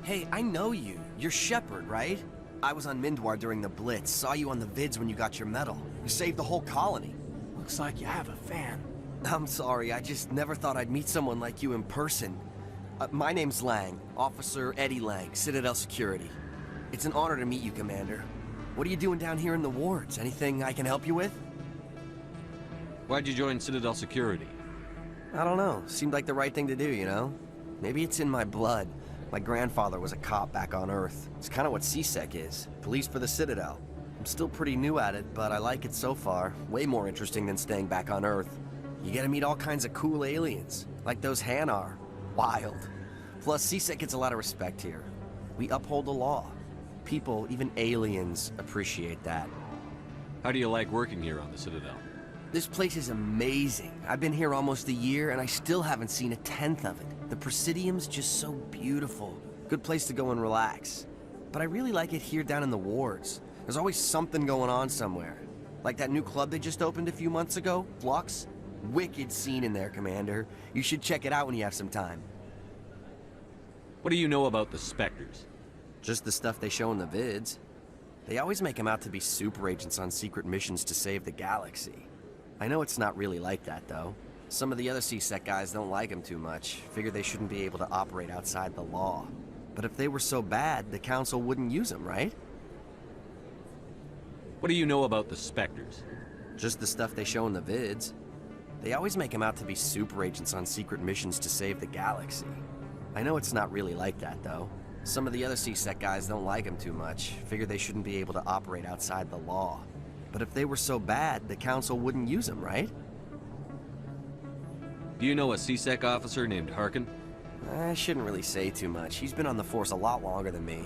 Hey, I know you. You're Shepard, right? I was on Mindwar during the Blitz, saw you on the vids when you got your medal. You saved the whole colony. Looks like you have a fan. I'm sorry, I just never thought I'd meet someone like you in person. My name's Lang, Officer Eddie Lang, Citadel Security. It's an honor to meet you, Commander. What are you doing down here in the wards? Anything I can help you with? Why'd you join Citadel Security? I don't know. Seemed like the right thing to do, you know? Maybe it's in my blood. My grandfather was a cop back on Earth. It's kind of what C-Sec is. Police for the Citadel. I'm still pretty new at it, but I like it so far. Way more interesting than staying back on Earth. You get to meet all kinds of cool aliens, like those Hanar. Wild. Plus, C-Sec gets a lot of respect here. We uphold the law. People, even aliens, appreciate that. How do you like working here on the Citadel? This place is amazing. I've been here almost a year, and I still haven't seen a tenth of it. The Presidium's just so beautiful. Good place to go and relax. But I really like it here down in the wards. There's always something going on somewhere. Like that new club they just opened a few months ago, Flux. Wicked scene in there, Commander. You should check it out when you have some time. What do you know about the Spectres? Just the stuff they show in the vids. They always make them out to be super agents on secret missions to save the galaxy. I know it's not really like that, though. Some of the other C-Sec guys don't like them too much. Figure they shouldn't be able to operate outside the law. But if they were so bad, the Council wouldn't use them, right? What do you know about the Spectres? Just the stuff they show in the vids. They always make them out to be super agents on secret missions to save the galaxy. I know it's not really like that, though. Some of the other C-Sec guys don't like them too much. Figure they shouldn't be able to operate outside the law. But if they were so bad, the Council wouldn't use them, right? Do you know a C-Sec officer named Harkin? I shouldn't really say too much. He's been on the force a lot longer than me.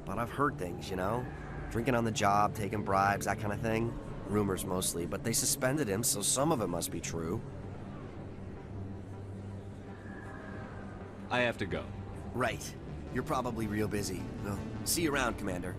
But I've heard things, you know? Drinking on the job, taking bribes, that kind of thing. Rumors mostly, but they suspended him, so some of it must be true. I have to go. Right. You're probably real busy. Well, see you around, Commander.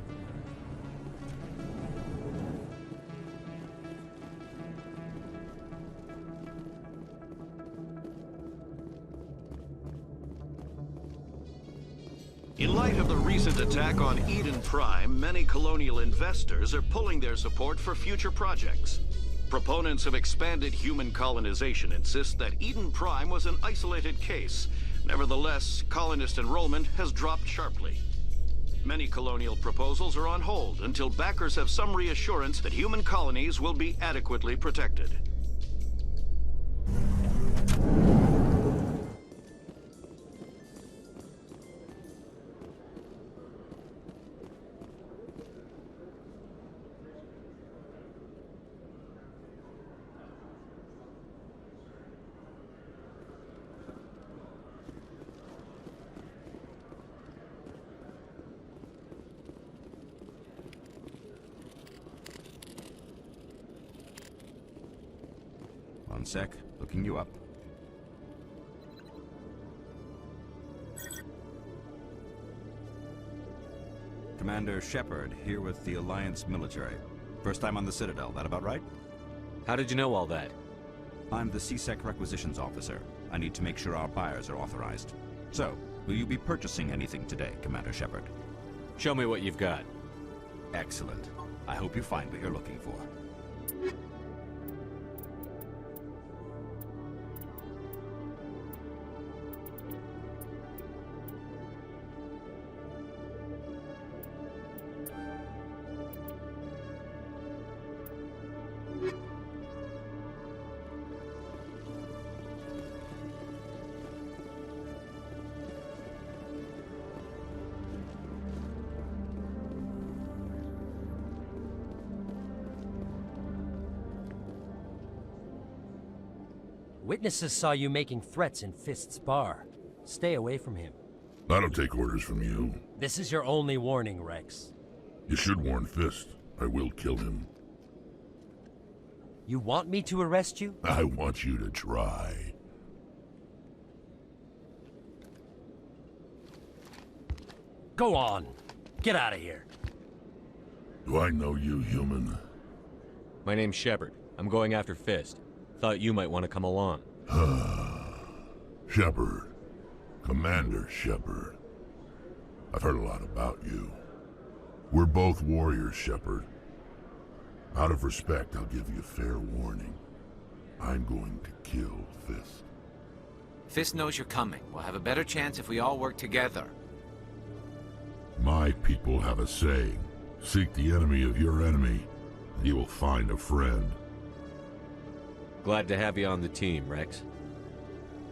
In light of the recent attack on Eden Prime, many colonial investors are pulling their support for future projects. Proponents of expanded human colonization insist that Eden Prime was an isolated case. Nevertheless, colonist enrollment has dropped sharply. Many colonial proposals are on hold until backers have some reassurance that human colonies will be adequately protected. One sec, looking you up. Commander Shepard, here with the Alliance military. First time on the Citadel, that about right? How did you know all that? I'm the C-Sec requisitions officer. I need to make sure our buyers are authorized. So, will you be purchasing anything today, Commander Shepard? Show me what you've got. Excellent. I hope you find what you're looking for. Witnesses saw you making threats in Fist's bar. Stay away from him. I don't take orders from you. This is your only warning, Wrex. You should warn Fist. I will kill him. You want me to arrest you? I want you to try. Go on. Get out of here. Do I know you, human? My name's Shepard. I'm going after Fist. Thought you might want to come along. Shepard. Commander Shepard. I've heard a lot about you. We're both warriors, Shepard. Out of respect, I'll give you fair warning. I'm going to kill Fist. Fist knows you're coming. We'll have a better chance if we all work together. My people have a saying. Seek the enemy of your enemy, and you will find a friend. Glad to have you on the team, Wrex.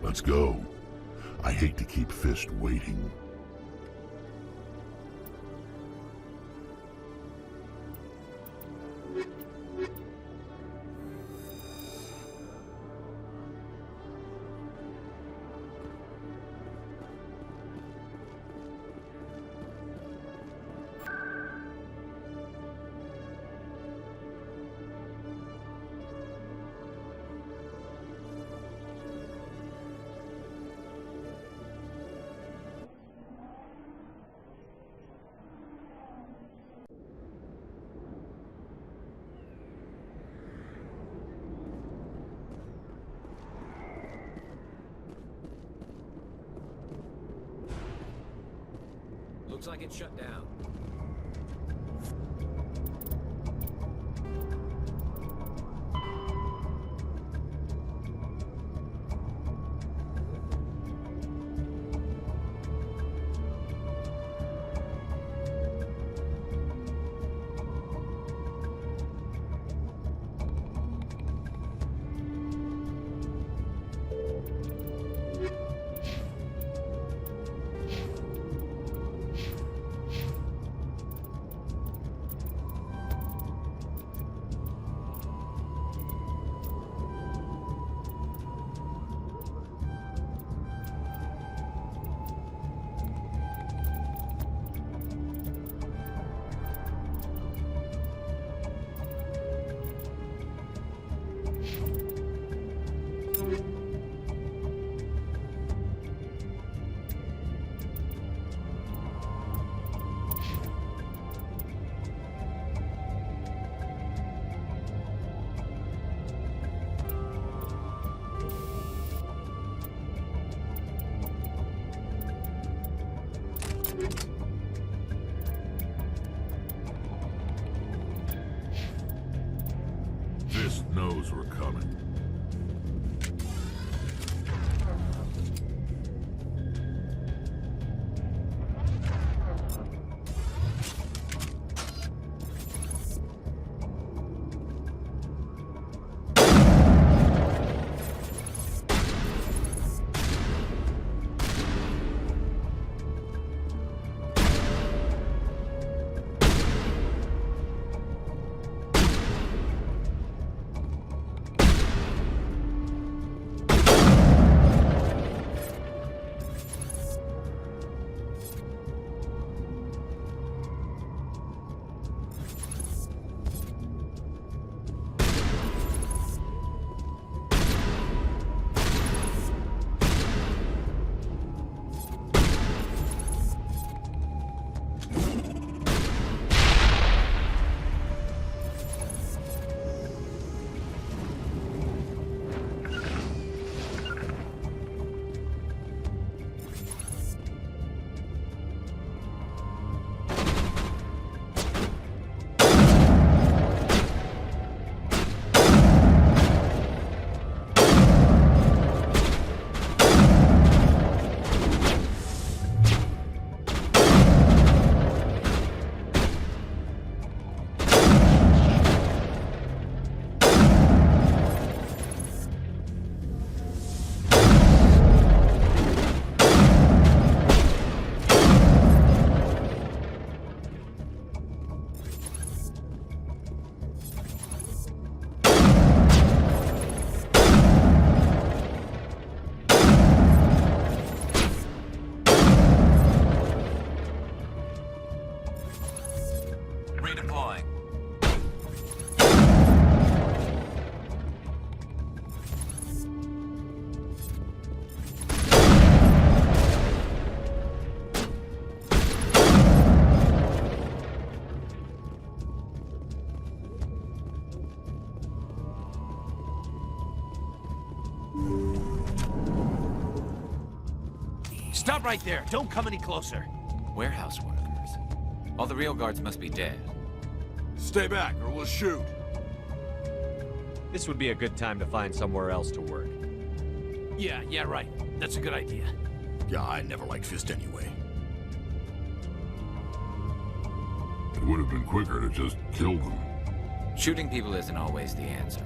Let's go. I hate to keep Fist waiting. Looks like it's shut down. Fist knows we're coming. Redeploying. Stop right there. Don't come any closer. Warehouse workers. All the real guards must be dead. Stay back, or we'll shoot. This would be a good time to find somewhere else to work. Yeah, right. That's a good idea. Yeah, I never liked Fist anyway. It would have been quicker to just kill them. Shooting people isn't always the answer.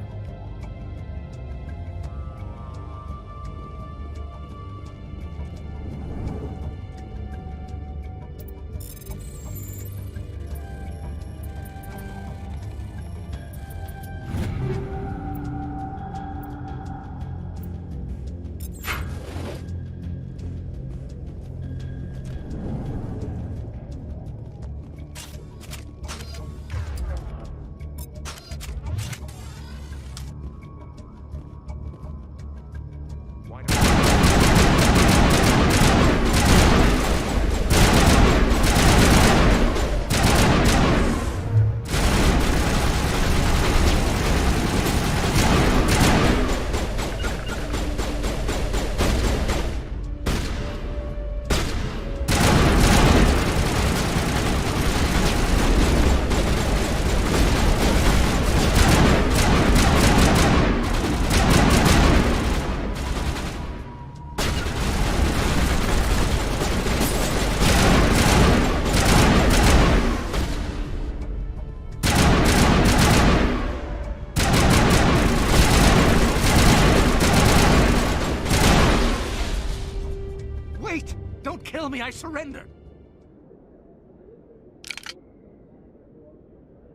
Wait! Don't kill me, I surrender!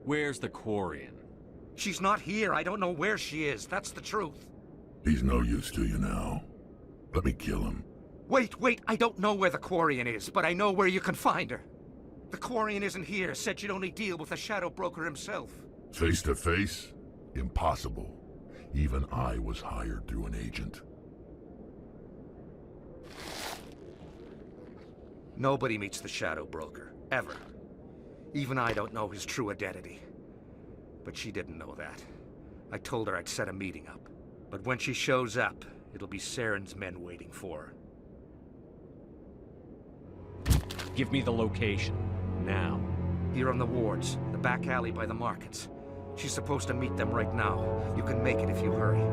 Where's the Quarian? She's not here. I don't know where she is. That's the truth. He's no use to you now. Let me kill him. Wait! I don't know where the Quarian is, but I know where you can find her. The Quarian isn't here. Said you'd only deal with the Shadow Broker himself. Face to face? Impossible. Even I was hired through an agent. Nobody meets the Shadow Broker. Ever. Even I don't know his true identity. But she didn't know that. I told her I'd set a meeting up. But when she shows up, it'll be Saren's men waiting for her. Give me the location. Now. Here on the wards, the back alley by the markets. She's supposed to meet them right now. You can make it if you hurry.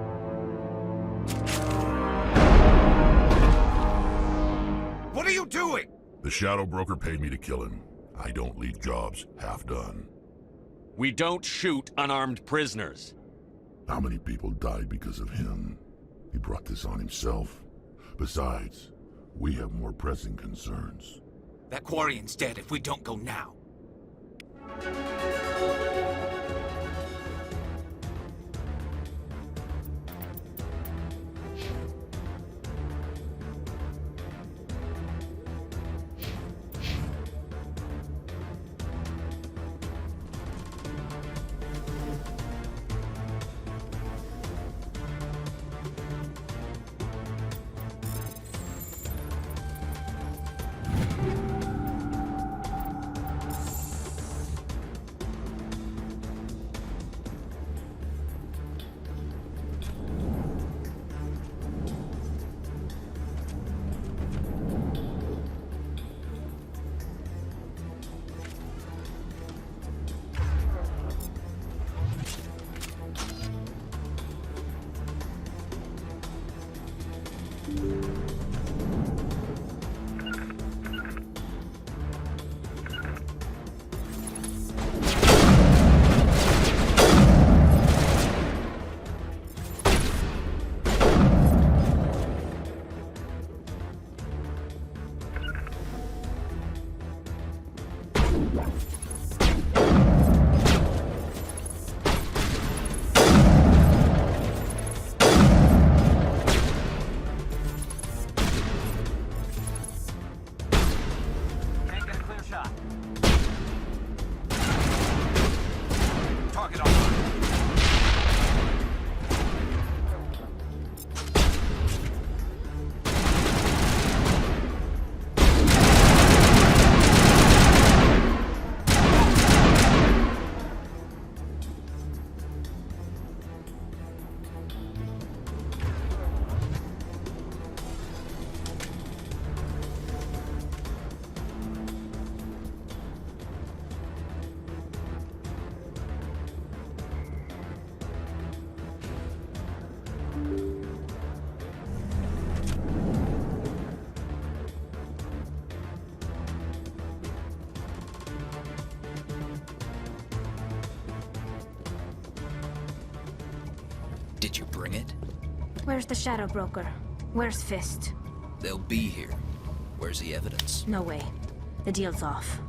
What are you doing? The Shadow Broker paid me to kill him. I don't leave jobs half done. We don't shoot unarmed prisoners. How many people died because of him? He brought this on himself. Besides, we have more pressing concerns. That Quarian's dead if we don't go now. Did you bring it? Where's the Shadow Broker? Where's Fist? They'll be here. Where's the evidence? No way. The deal's off.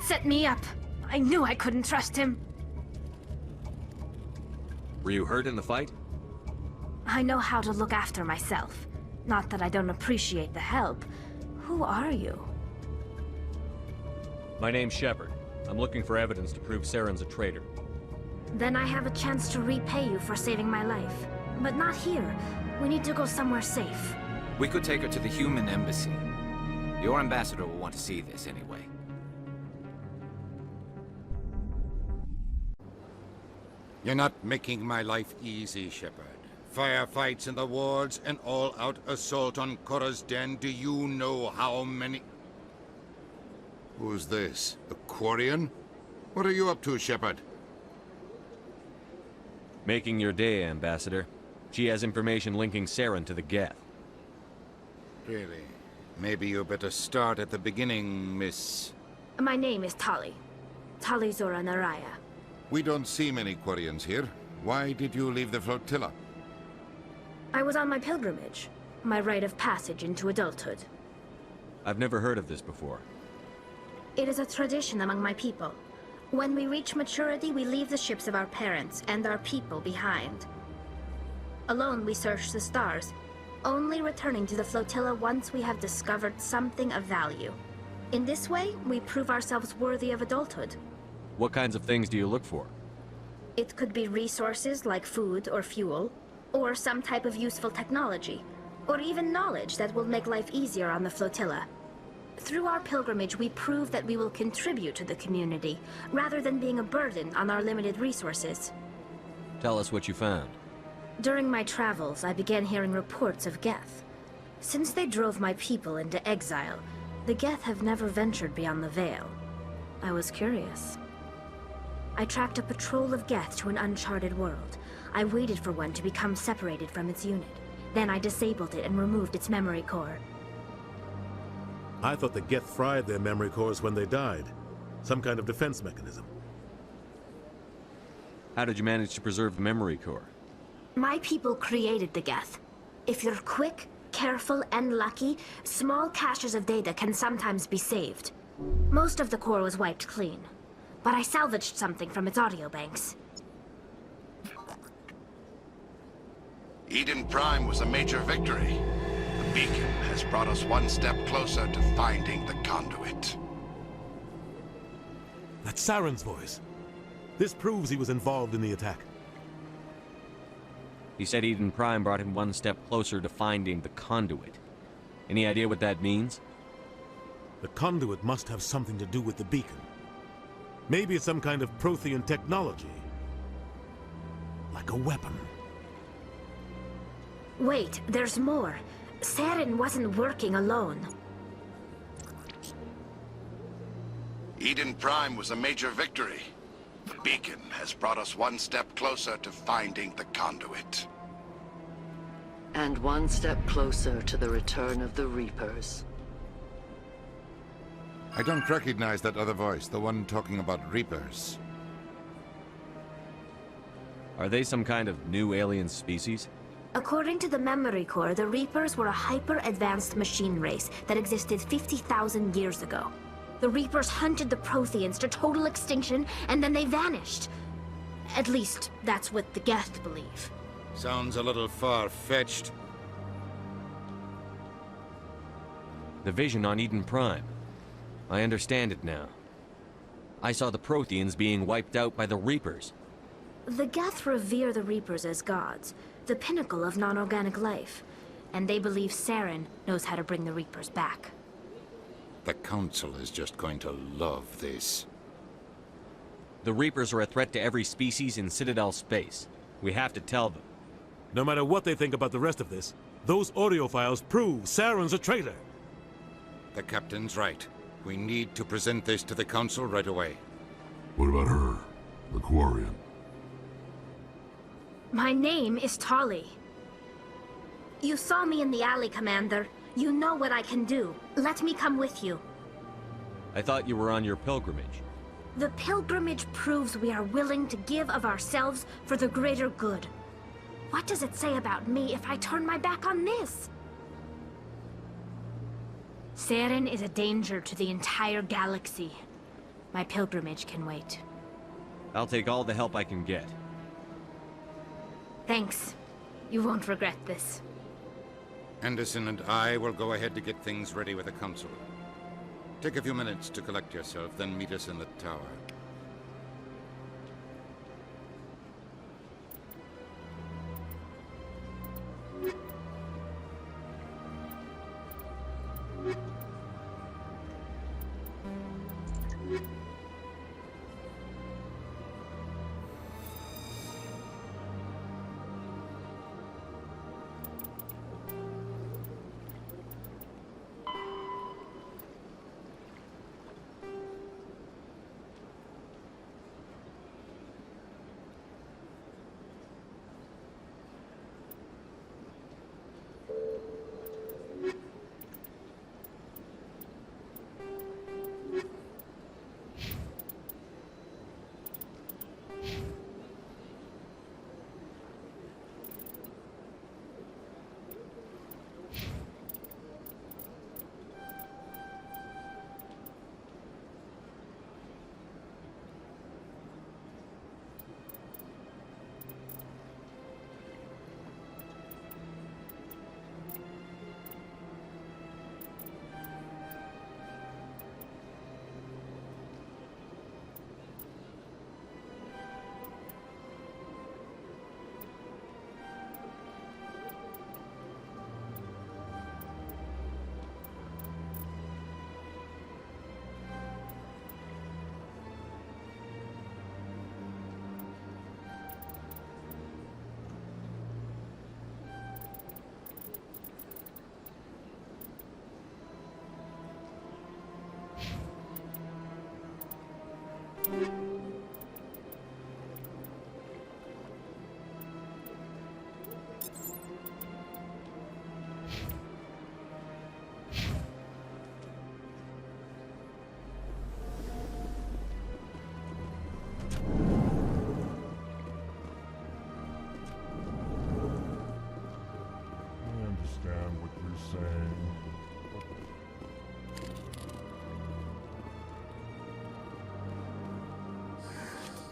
Set me up. I knew I couldn't trust him. Were you hurt in the fight? I know how to look after myself. Not that I don't appreciate the help. Who are you? My name's Shepard. I'm looking for evidence to prove Charon's a traitor. Then I have a chance to repay you for saving my life. But not here. We need to go somewhere safe. We could take her to the human embassy. Your ambassador will want to see this anyway. You're not making my life easy, Shepard. Firefights in the wards, an all-out assault on Korra's den. Do you know how many... Who's this? A Quarian? What are you up to, Shepard? Making your day, Ambassador. She has information linking Charon to the Geth. Really? Maybe you better start at the beginning, Miss... My name is Tali. Tali Zora Naraya. We don't see many Quarians here. Why did you leave the flotilla? I was on my pilgrimage. My rite of passage into adulthood. I've never heard of this before. It is a tradition among my people. When we reach maturity, we leave the ships of our parents and our people behind. Alone, we search the stars, only returning to the flotilla once we have discovered something of value. In this way, we prove ourselves worthy of adulthood. What kinds of things do you look for? It could be resources like food or fuel, or some type of useful technology, or even knowledge that will make life easier on the flotilla. Through our pilgrimage, we prove that we will contribute to the community, rather than being a burden on our limited resources. Tell us what you found. During my travels, I began hearing reports of Geth. Since they drove my people into exile, the Geth have never ventured beyond the Veil. I was curious. I tracked a patrol of Geth to an uncharted world. I waited for one to become separated from its unit. Then I disabled it and removed its memory core. I thought the Geth fried their memory cores when they died. Some kind of defense mechanism. How did you manage to preserve the memory core? My people created the Geth. If you're quick, careful, and lucky, small caches of data can sometimes be saved. Most of the core was wiped clean, but I salvaged something from its audio banks. Eden Prime was a major victory. The beacon has brought us one step closer to finding the conduit. That's Charon's voice. This proves he was involved in the attack. He said Eden Prime brought him one step closer to finding the conduit. Any idea what that means? The conduit must have something to do with the beacon. Maybe it's some kind of Prothean technology. Like a weapon. Wait, there's more. Charon wasn't working alone. Eden Prime was a major victory. The beacon has brought us one step closer to finding the conduit. And one step closer to the return of the Reapers. I don't recognize that other voice, the one talking about Reapers. Are they some kind of new alien species? According to the memory core, the Reapers were a hyper-advanced machine race that existed 50,000 years ago. The Reapers hunted the Protheans to total extinction, and then they vanished. At least, that's what the Geth believe. Sounds a little far-fetched. The vision on Eden Prime. I understand it now. I saw the Protheans being wiped out by the Reapers. The Geth revere the Reapers as gods, the pinnacle of non-organic life. And they believe Charon knows how to bring the Reapers back. The Council is just going to love this. The Reapers are a threat to every species in Citadel space. We have to tell them. No matter what they think about the rest of this, those audio files prove Charon's a traitor. The Captain's right. We need to present this to the Council right away. What about her? The Quarian? My name is Tali. You saw me in the alley, Commander. You know what I can do. Let me come with you. I thought you were on your pilgrimage. The pilgrimage proves we are willing to give of ourselves for the greater good. What does it say about me if I turn my back on this? Charon is a danger to the entire galaxy. My pilgrimage can wait. I'll take all the help I can get. Thanks. You won't regret this. Anderson and I will go ahead to get things ready with the Council. Take a few minutes to collect yourself, then meet us in the tower.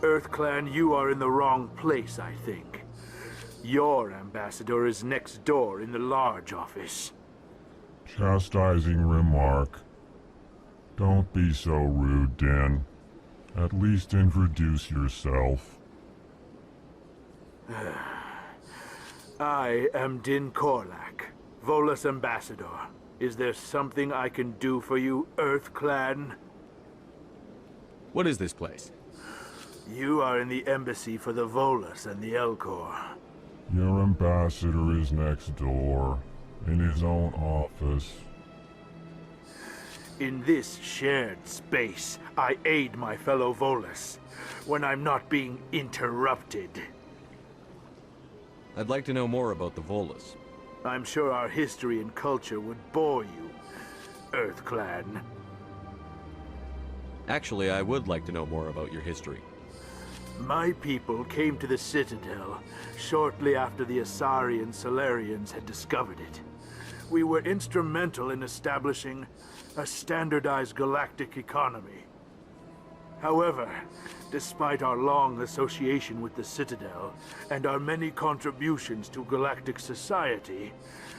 EarthClan, you are in the wrong place, I think. Your ambassador is next door in the large office. Chastising remark. Don't be so rude, Din. At least introduce yourself. I am Din Korlak, Volus ambassador. Is there something I can do for you, EarthClan? What is this place? You are in the embassy for the Volus and the Elcor. Your ambassador is next door, in his own office. In this shared space, I aid my fellow Volus, when I'm not being interrupted. I'd like to know more about the Volus. I'm sure our history and culture would bore you, EarthClan. Actually, I would like to know more about your history. My people came to the Citadel shortly after the Asari and Solarians had discovered it. We were instrumental in establishing a standardized galactic economy. However, despite our long association with the Citadel and our many contributions to galactic society,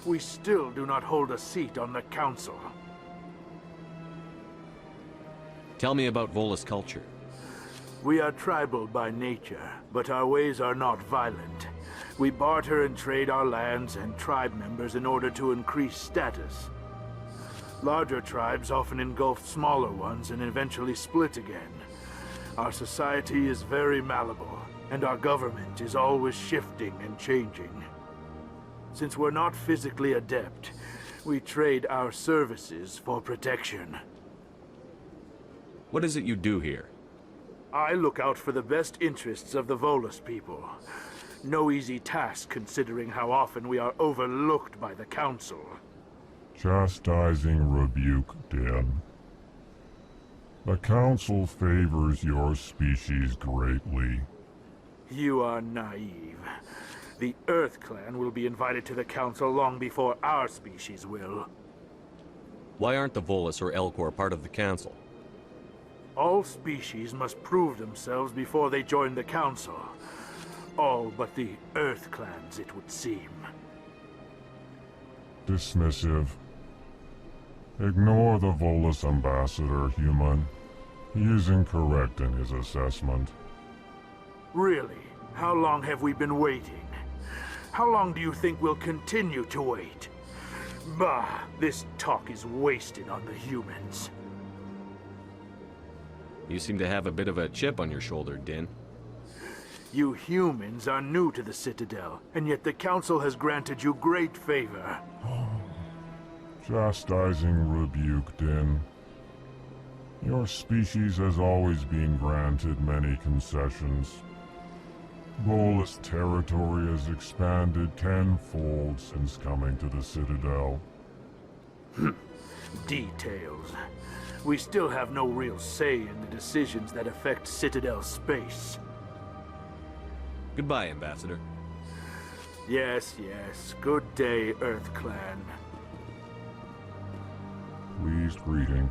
we still do not hold a seat on the Council. Tell me about Volus culture. We are tribal by nature, but our ways are not violent. We barter and trade our lands and tribe members in order to increase status. Larger tribes often engulf smaller ones and eventually split again. Our society is very malleable, and our government is always shifting and changing. Since we're not physically adept, we trade our services for protection. What is it you do here? I look out for the best interests of the Volus people. No easy task considering how often we are overlooked by the Council. Chastising rebuke, Den. The Council favors your species greatly. You are naive. The Earth Clan will be invited to the Council long before our species will. Why aren't the Volus or Elcor part of the Council? All species must prove themselves before they join the Council. All but the Earth Clans, it would seem. Dismissive. Ignore the Volus ambassador, human. He is incorrect in his assessment. Really? How long have we been waiting? How long do you think we'll continue to wait? Bah, this talk is wasted on the humans. You seem to have a bit of a chip on your shoulder, Din. You humans are new to the Citadel, and yet the Council has granted you great favor. Chastising rebuke, Din. Your species has always been granted many concessions. Volus territory has expanded tenfold since coming to the Citadel. Details. We still have no real say in the decisions that affect Citadel space. Goodbye, Ambassador. Yes, yes. Good day, Earth Clan. Pleased greeting.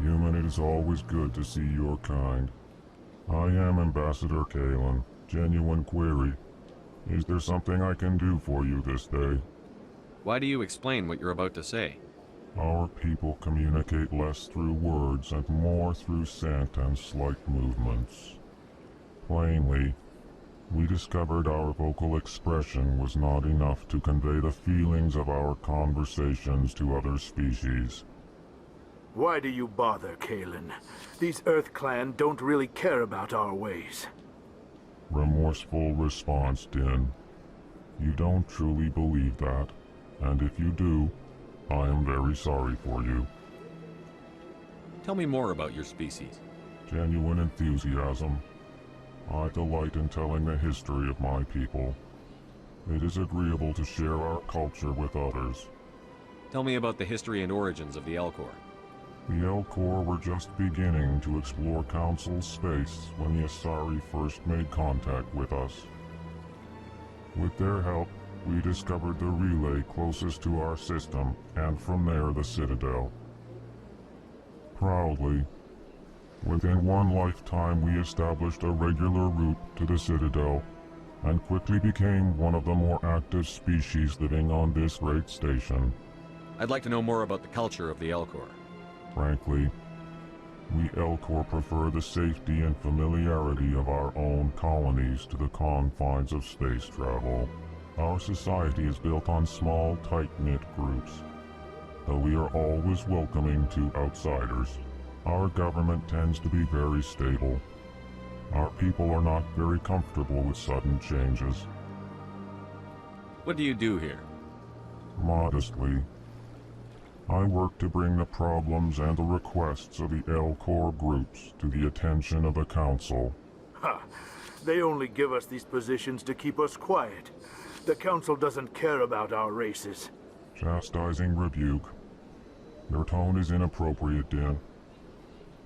Human, it is always good to see your kind. I am Ambassador Kalen. Genuine query. Is there something I can do for you this day? Why do you explain what you're about to say? Our people communicate less through words and more through scent and slight movements. Plainly, we discovered our vocal expression was not enough to convey the feelings of our conversations to other species. Why do you bother, Kalen? These Earth Clan don't really care about our ways. Remorseful response, Din. You don't truly believe that, and if you do, I am very sorry for you. Tell me more about your species. Genuine enthusiasm. I delight in telling the history of my people. It is agreeable to share our culture with others. Tell me about the history and origins of the Elcor. The Elcor were just beginning to explore Council space when the Asari first made contact with us. With their help, we discovered the relay closest to our system, and from there the Citadel. Proudly, within one lifetime we established a regular route to the Citadel, and quickly became one of the more active species living on this great station. I'd like to know more about the culture of the Elcor. Frankly, we Elcor prefer the safety and familiarity of our own colonies to the confines of space travel. Our society is built on small, tight-knit groups. Though we are always welcoming to outsiders, our government tends to be very stable. Our people are not very comfortable with sudden changes. What do you do here? Modestly, I work to bring the problems and the requests of the Elcor groups to the attention of the Council. Ha! They only give us these positions to keep us quiet. The Council doesn't care about our races. Chastising rebuke. Your tone is inappropriate, Din.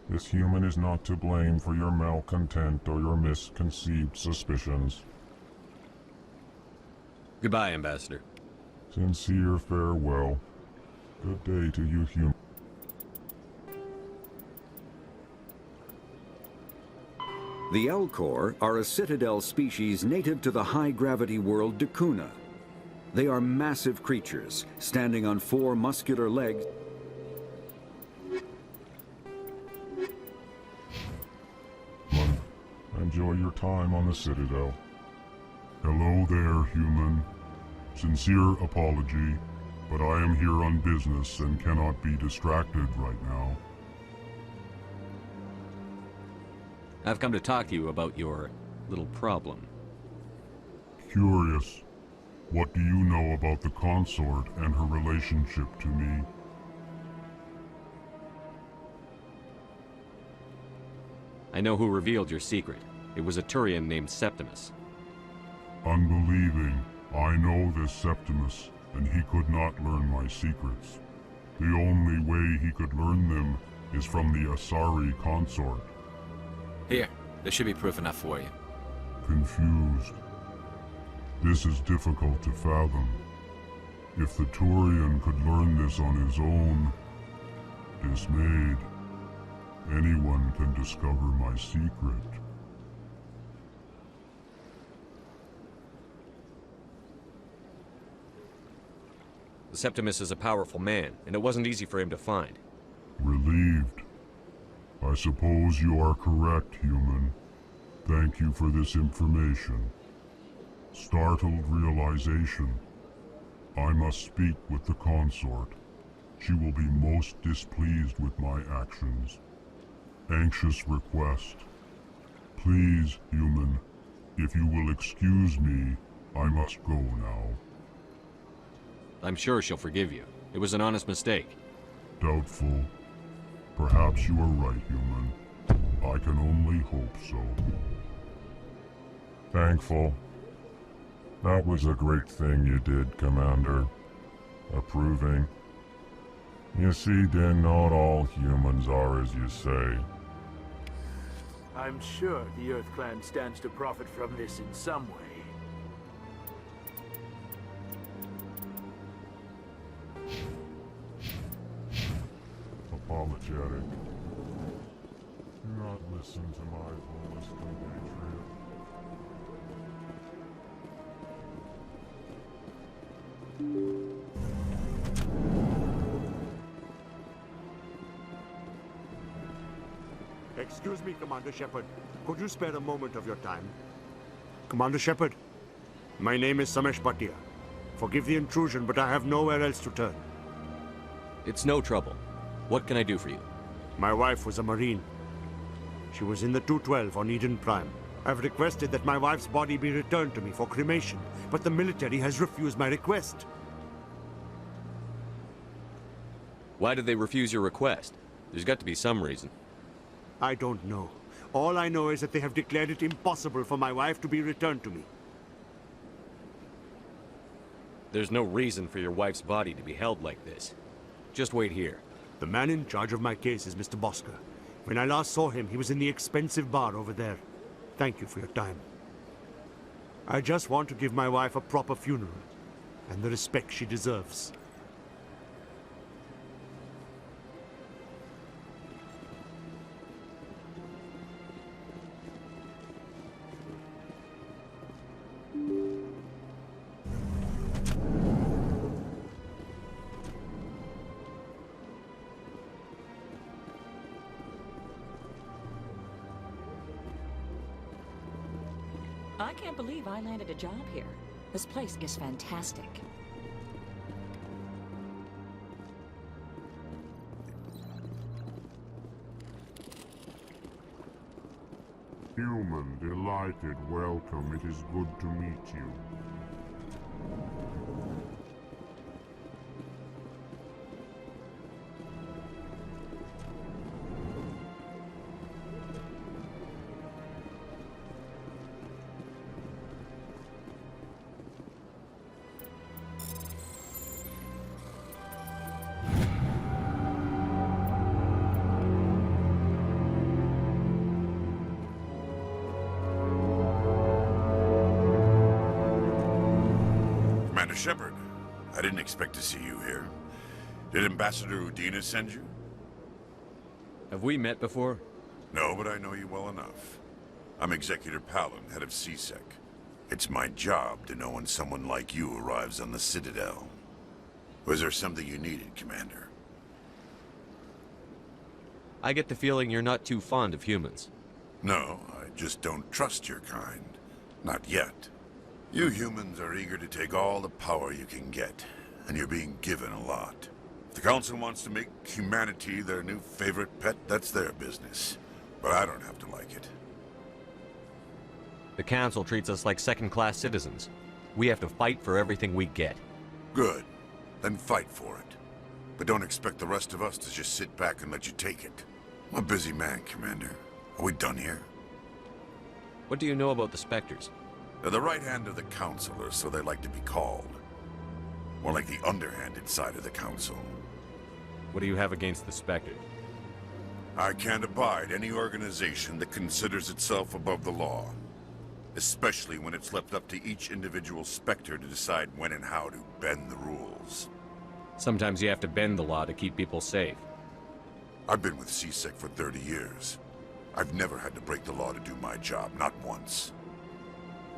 This human is not to blame for your malcontent or your misconceived suspicions. Goodbye, Ambassador. Sincere farewell. Good day to you, human. The Elcor are a Citadel species native to the high-gravity world Dakuna. They are massive creatures, standing on 4 muscular legs. enjoy your time on the Citadel. Hello there, human. Sincere apology, but I am here on business and cannot be distracted right now. I've come to talk to you about your little problem. Curious. What do you know about the consort and her relationship to me? I know who revealed your secret. It was a Turian named Septimus. Unbelieving. I know this Septimus, and he could not learn my secrets. The only way he could learn them is from the Asari consort. Here, there should be proof enough for you. Confused. This is difficult to fathom. If the Turian could learn this on his own, dismayed, anyone can discover my secret. Septimus is a powerful man, and it wasn't easy for him to find. Relieved. I suppose you are correct, human. Thank you for this information. Startled realization. I must speak with the consort. She will be most displeased with my actions. Anxious request. Please, human, if you will excuse me, I must go now. I'm sure she'll forgive you. It was an honest mistake. Doubtful. Perhaps you are right, human. I can only hope so. Thankful. That was a great thing you did, Commander. Approving. You see, then not all humans are as you say. I'm sure the Earth Clan stands to profit from this in some way. Apologetic. Do not listen to my lowest compatriot. Excuse me, Commander Shepard. Could you spare a moment of your time? Commander Shepard, my name is Samesh Bhatia. Forgive the intrusion, but I have nowhere else to turn. It's no trouble. What can I do for you? My wife was a Marine. She was in the 212 on Eden Prime. I've requested that my wife's body be returned to me for cremation, but the military has refused my request. Why did they refuse your request? There's got to be some reason. I don't know. All I know is that they have declared it impossible for my wife to be returned to me. There's no reason for your wife's body to be held like this. Just wait here. The man in charge of my case is Mr. Bosker. When I last saw him, he was in the expensive bar over there. Thank you for your time. I just want to give my wife a proper funeral, and the respect she deserves. I can't believe I landed a job here. This place is fantastic. Human, delighted, welcome. It is good to meet you. Commander Shepard, I didn't expect to see you here. Did Ambassador Udina send you? Have we met before? No, but I know you well enough. I'm Executor Palin, head of CSEC. It's my job to know when someone like you arrives on the Citadel. Was there something you needed, Commander? I get the feeling you're not too fond of humans. No, I just don't trust your kind. Not yet. You humans are eager to take all the power you can get, and you're being given a lot. If the Council wants to make humanity their new favorite pet, that's their business. But I don't have to like it. The Council treats us like second-class citizens. We have to fight for everything we get. Good. Then fight for it. But don't expect the rest of us to just sit back and let you take it. I'm a busy man, Commander. Are we done here? What do you know about the Spectres? They're the right hand of the Council, or so they like to be called. More like the underhanded side of the Council. What do you have against the Spectres? I can't abide any organization that considers itself above the law. Especially when it's left up to each individual Spectre to decide when and how to bend the rules. Sometimes you have to bend the law to keep people safe. I've been with CSEC for 30 years. I've never had to break the law to do my job, not once.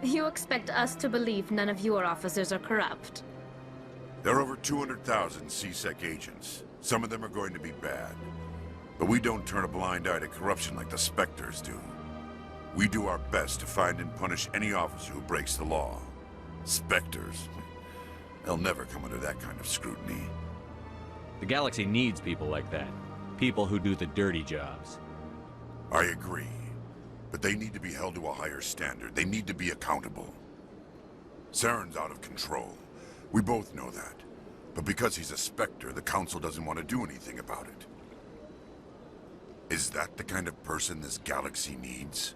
You expect us to believe none of your officers are corrupt? There are over 200,000 CSEC agents. Some of them are going to be bad. But we don't turn a blind eye to corruption like the Spectres do. We do our best to find and punish any officer who breaks the law. Spectres? They'll never come under that kind of scrutiny. The galaxy needs people like that. People who do the dirty jobs. I agree. But they need to be held to a higher standard. They need to be accountable. Charon's out of control. We both know that. But because he's a Spectre, the Council doesn't want to do anything about it. Is that the kind of person this galaxy needs?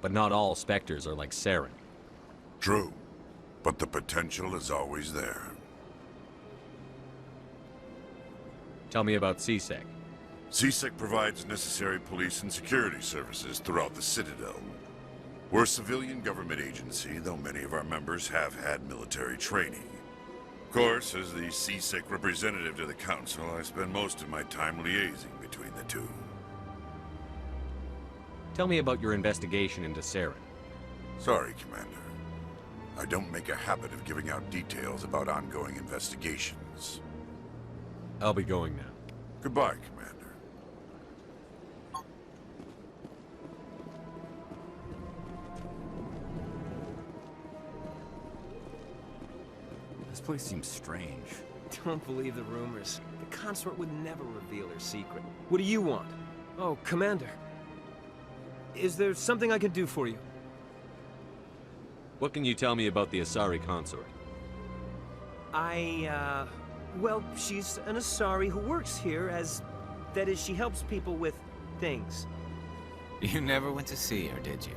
But not all Spectres are like Charon. True. But the potential is always there. Tell me about CSEC. CSEC provides necessary police and security services throughout the Citadel. We're a civilian government agency, though many of our members have had military training. Of course, as the CSEC representative to the Council, I spend most of my time liaising between the two. Tell me about your investigation into Charon. Sorry, Commander. I don't make a habit of giving out details about ongoing investigations. I'll be going now. Goodbye, Commander. This place seems strange. Don't believe the rumors. The consort would never reveal her secret. What do you want? Oh, Commander. Is there something I can do for you? What can you tell me about the Asari consort? Well, she's an Asari who works here that is, she helps people with things. You never went to see her, did you?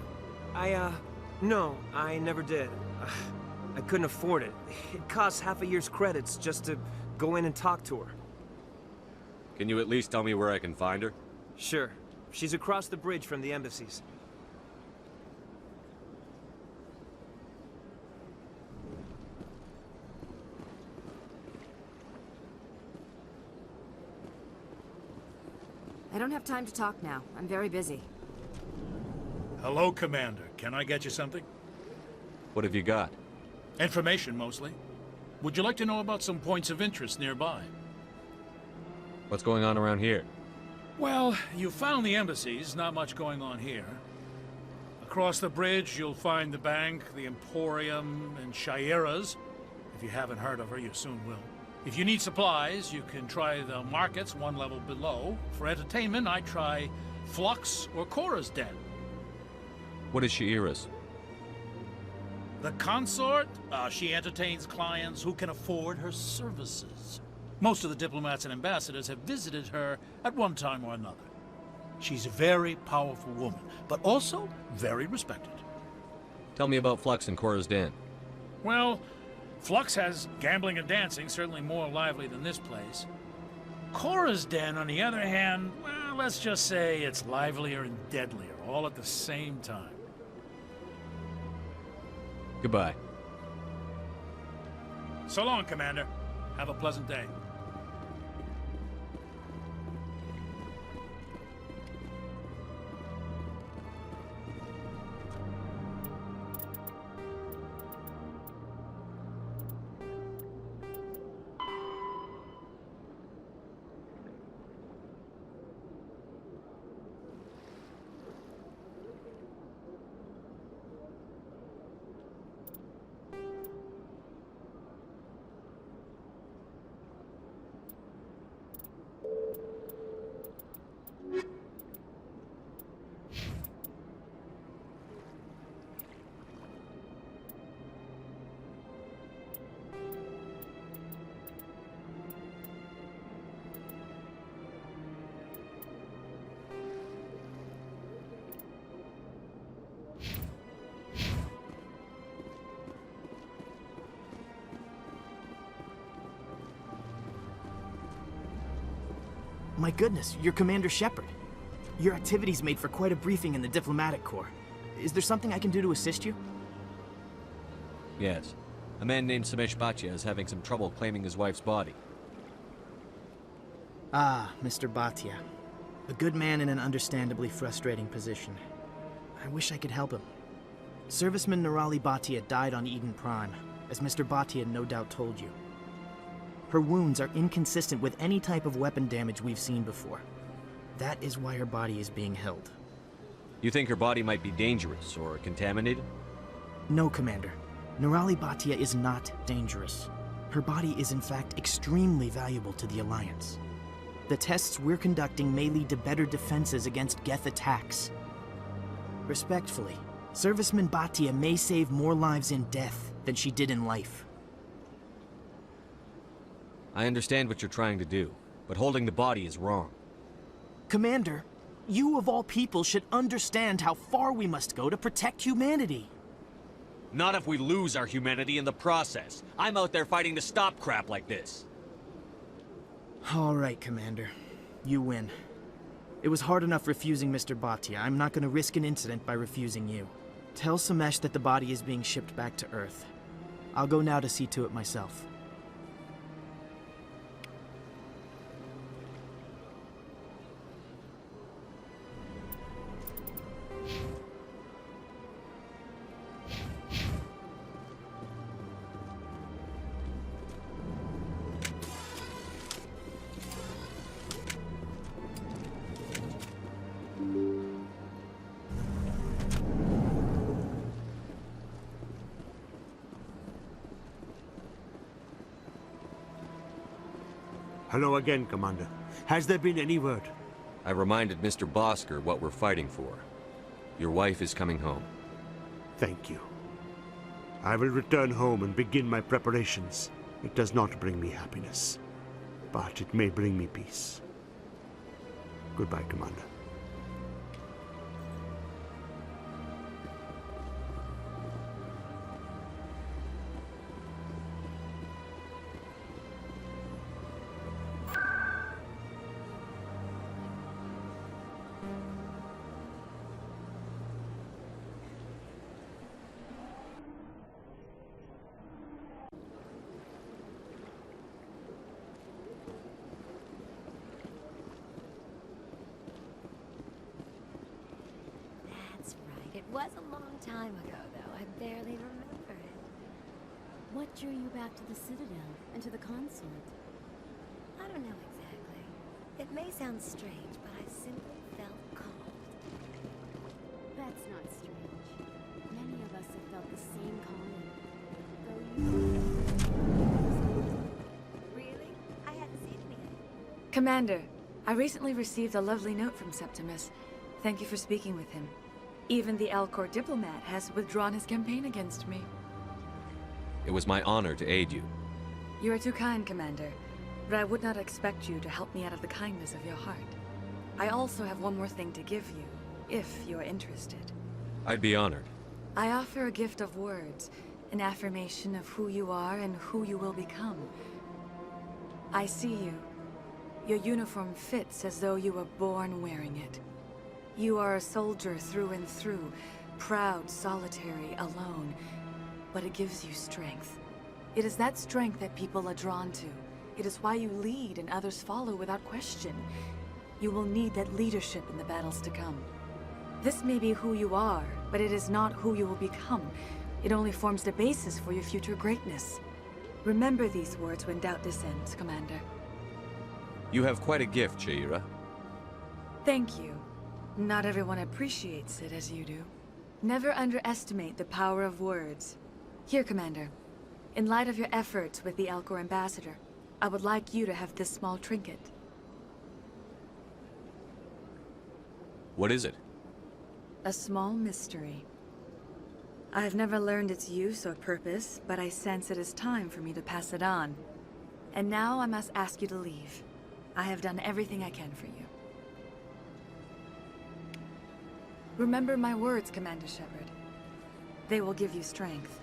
No, I never did. I couldn't afford it. It costs half a year's credits just to go in and talk to her. Can you at least tell me where I can find her? Sure. She's across the bridge from the embassies. I don't have time to talk now. I'm very busy. Hello, Commander. Can I get you something? What have you got? Information, mostly. Would you like to know about some points of interest nearby? What's going on around here? Well, you found the embassies. Not much going on here. Across the bridge, you'll find the bank, the Emporium, and Shaira's. If you haven't heard of her, you soon will. If you need supplies, you can try the markets one level below. For entertainment, I try Flux or Cora's Den. What is Shaira's? The consort? She entertains clients who can afford her services. Most of the diplomats and ambassadors have visited her at one time or another. She's a very powerful woman, but also very respected. Tell me about Flux and Cora's Den. Well, Flux has gambling and dancing, certainly more lively than this place. Cora's Den, on the other hand, well, let's just say it's livelier and deadlier, all at the same time. Goodbye. So long, Commander. Have a pleasant day. My goodness, you're Commander Shepard. Your activities made for quite a briefing in the diplomatic corps. Is there something I can do to assist you? Yes. A man named Samesh Bhatia is having some trouble claiming his wife's body. Ah, Mr. Bhatia. A good man in an understandably frustrating position. I wish I could help him. Serviceman Nirali Bhatia died on Eden Prime, as Mr. Bhatia no doubt told you. Her wounds are inconsistent with any type of weapon damage we've seen before. That is why her body is being held. You think her body might be dangerous or contaminated? No, Commander. Nirali Bhatia is not dangerous. Her body is in fact extremely valuable to the Alliance. The tests we're conducting may lead to better defenses against Geth attacks. Respectfully, Serviceman Bhatia may save more lives in death than she did in life. I understand what you're trying to do, but holding the body is wrong. Commander, you of all people should understand how far we must go to protect humanity. Not if we lose our humanity in the process. I'm out there fighting to stop crap like this. All right, Commander. You win. It was hard enough refusing Mr. Bhatia. I'm not going to risk an incident by refusing you. Tell Samesh that the body is being shipped back to Earth. I'll go now to see to it myself. Hello again, Commander. Has there been any word? I reminded Mr. Bosker what we're fighting for. Your wife is coming home. Thank you. I will return home and begin my preparations. It does not bring me happiness, but it may bring me peace. Goodbye, Commander. It was a long time ago, though. I barely remember it. What drew you back to the Citadel and to the consort? I don't know exactly. It may sound strange, but I simply felt called. That's not strange. Many of us have felt the same calling. Though you... Really? I hadn't seen anything. Commander, I recently received a lovely note from Septimus. Thank you for speaking with him. Even the Alcor diplomat has withdrawn his campaign against me. It was my honor to aid you. You are too kind, Commander, but I would not expect you to help me out of the kindness of your heart. I also have one more thing to give you, if you are interested. I'd be honored. I offer a gift of words, an affirmation of who you are and who you will become. I see you. Your uniform fits as though you were born wearing it. You are a soldier through and through, proud, solitary, alone, but it gives you strength. It is that strength that people are drawn to. It is why you lead and others follow without question. You will need that leadership in the battles to come. This may be who you are, but it is not who you will become. It only forms the basis for your future greatness. Remember these words when doubt descends, Commander. You have quite a gift, Chaira. Thank you. Not everyone appreciates it as you do. Never underestimate the power of words. Here, Commander. In light of your efforts with the Alcor ambassador, I would like you to have this small trinket. What is it? A small mystery. I have never learned its use or purpose, but I sense it is time for me to pass it on. And now I must ask you to leave. I have done everything I can for you. Remember my words, Commander Shepard. They will give you strength.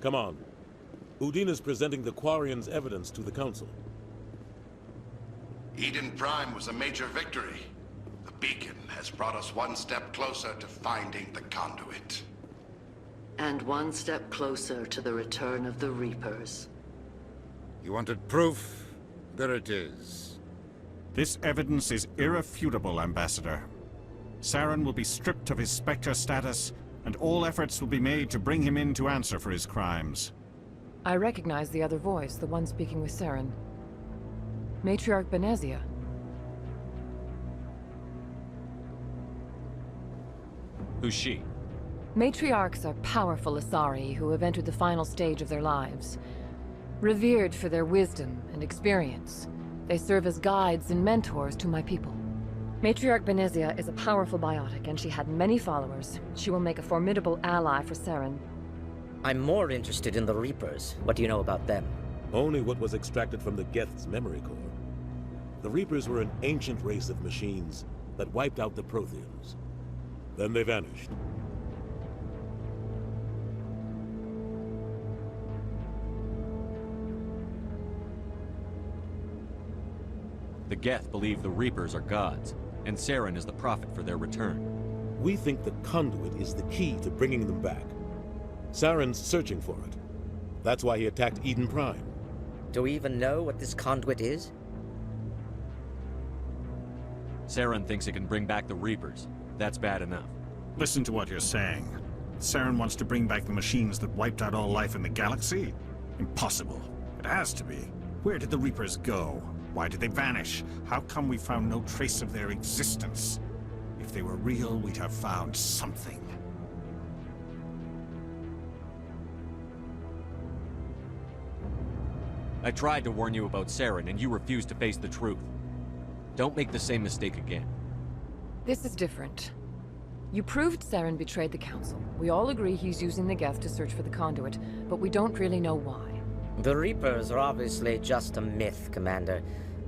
Come on. Udina's presenting the Quarians' evidence to the Council. Eden Prime was a major victory. The beacon has brought us one step closer to finding the conduit. And one step closer to the return of the Reapers. You wanted proof? There it is. This evidence is irrefutable, Ambassador. Charon will be stripped of his Spectre status, and all efforts will be made to bring him in to answer for his crimes. I recognize the other voice, the one speaking with Charon. Matriarch Benezia. Who's she? Matriarchs are powerful Asari who have entered the final stage of their lives. Revered for their wisdom and experience, they serve as guides and mentors to my people. Matriarch Benezia is a powerful biotic, and she had many followers. She will make a formidable ally for Charon. I'm more interested in the Reapers. What do you know about them? Only what was extracted from the Geth's memory core. The Reapers were an ancient race of machines that wiped out the Protheans. Then they vanished. The Geth believe the Reapers are gods, and Charon is the prophet for their return. We think the conduit is the key to bringing them back. Charon's searching for it. That's why he attacked Eden Prime. Do we even know what this conduit is? Charon thinks it can bring back the Reapers. That's bad enough. Listen to what you're saying. Charon wants to bring back the machines that wiped out all life in the galaxy? Impossible. It has to be. Where did the Reapers go? Why did they vanish? How come we found no trace of their existence? If they were real, we'd have found something. I tried to warn you about Charon, and you refused to face the truth. Don't make the same mistake again. This is different. You proved Charon betrayed the Council. We all agree he's using the Geth to search for the conduit, but we don't really know why. The Reapers are obviously just a myth, Commander.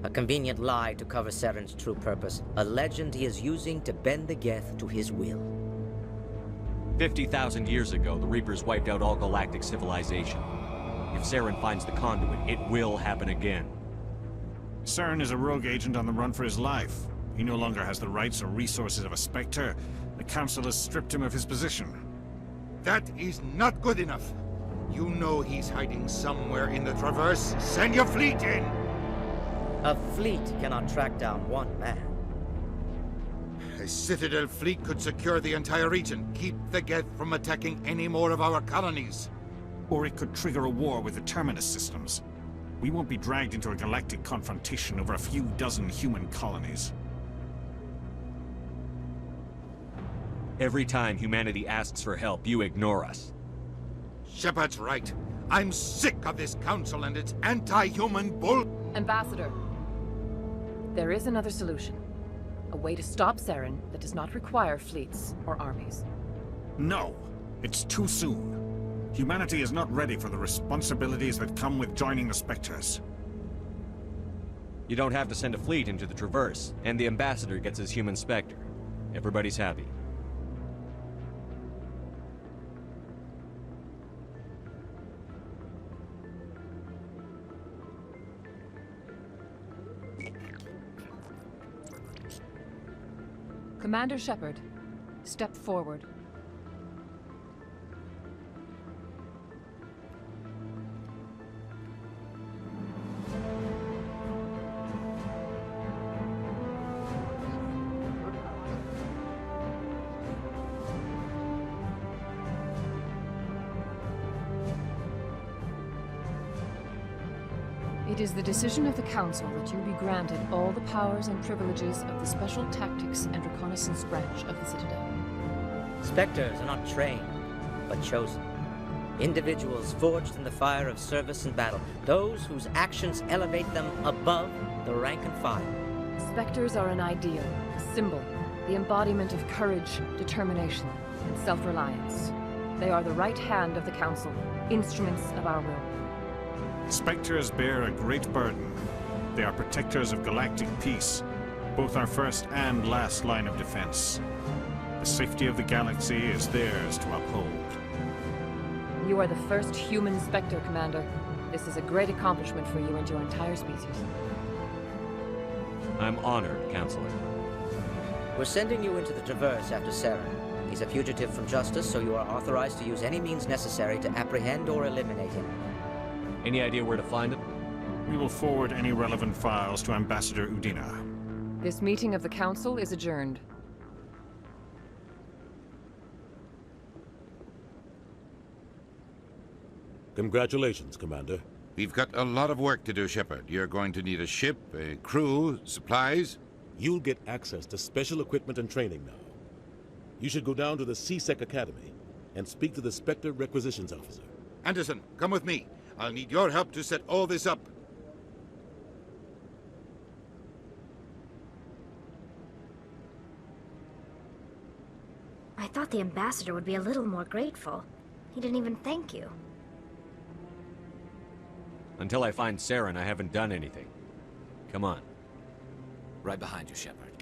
A convenient lie to cover Charon's true purpose. A legend he is using to bend the Geth to his will. 50,000 years ago, the Reapers wiped out all galactic civilization. If Charon finds the conduit, it will happen again. Charon is a rogue agent on the run for his life. He no longer has the rights or resources of a Spectre. The Council has stripped him of his position. That is not good enough. You know he's hiding somewhere in the Traverse. Send your fleet in! A fleet cannot track down one man. A Citadel fleet could secure the entire region, keep the Geth from attacking any more of our colonies. Or it could trigger a war with the Terminus systems. We won't be dragged into a galactic confrontation over a few dozen human colonies. Every time humanity asks for help, you ignore us. Shepard's right. I'm sick of this council and its anti-human bull... Ambassador, there is another solution. A way to stop Charon that does not require fleets or armies. No, it's too soon. Humanity is not ready for the responsibilities that come with joining the Spectres. You don't have to send a fleet into the Traverse, and the Ambassador gets his human Spectre. Everybody's happy. Commander Shepard, step forward. It is the decision of the Council that you be granted all the powers and privileges of the Special Tactics and Reconnaissance branch of the Citadel. Spectres are not trained, but chosen. Individuals forged in the fire of service and battle. Those whose actions elevate them above the rank and file. Spectres are an ideal, a symbol, the embodiment of courage, determination, and self-reliance. They are the right hand of the Council, instruments of our will. Spectres bear a great burden. They are protectors of galactic peace, both our first and last line of defense. The safety of the galaxy is theirs to uphold. You are the first human Spectre, Commander. This is a great accomplishment for you and your entire species. I'm honored, Counselor. We're sending you into the Traverse after Charon. He's a fugitive from justice, so you are authorized to use any means necessary to apprehend or eliminate him. Any idea where to find him? We will forward any relevant files to Ambassador Udina. This meeting of the Council is adjourned. Congratulations, Commander. We've got a lot of work to do, Shepard. You're going to need a ship, a crew, supplies. You'll get access to special equipment and training now. You should go down to the C-Sec Academy and speak to the Spectre Requisitions Officer. Anderson, come with me. I'll need your help to set all this up. I thought the ambassador would be a little more grateful. He didn't even thank you. Until I find Charon, I haven't done anything. Come on. Right behind you, Shepard.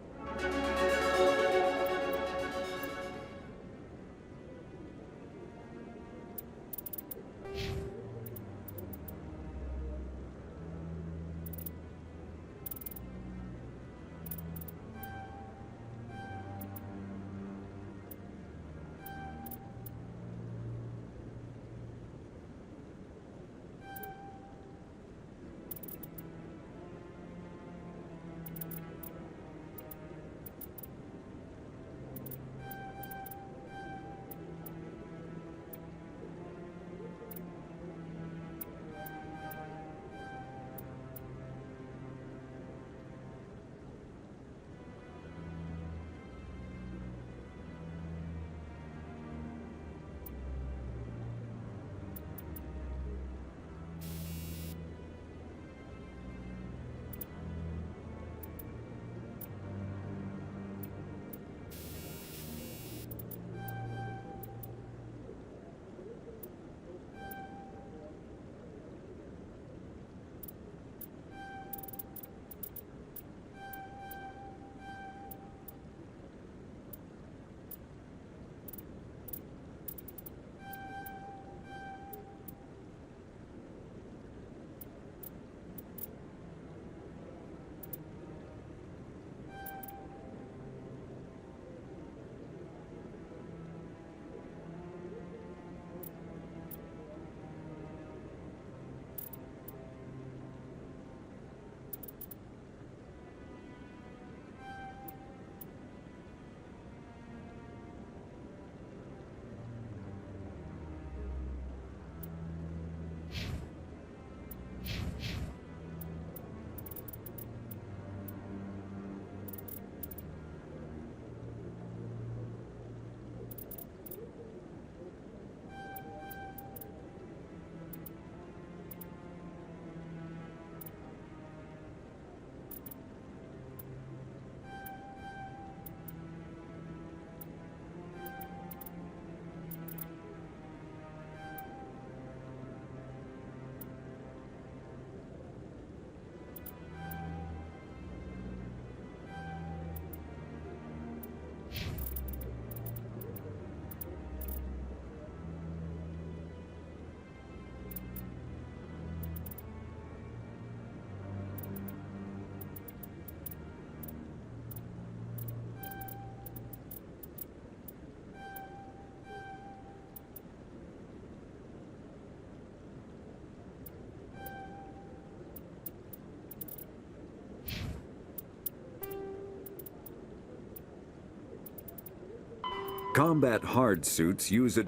Combat hard suits use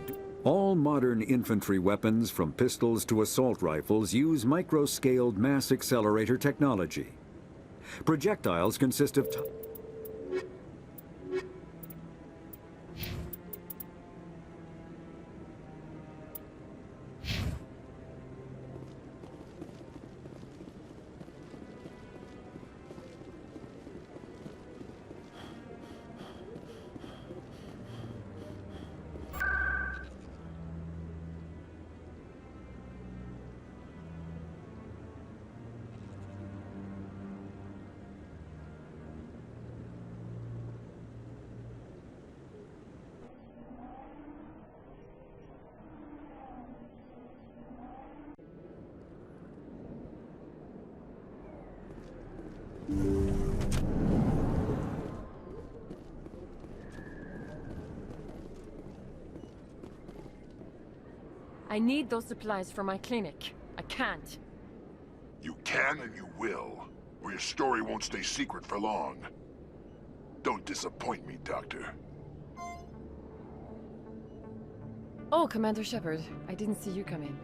all modern infantry weapons, from pistols to assault rifles, use micro-scaled mass accelerator technology. Projectiles consist of I need those supplies for my clinic. I can't. You can and you will, or your story won't stay secret for long. Don't disappoint me, Doctor. Oh, Commander Shepard. I didn't see you come in.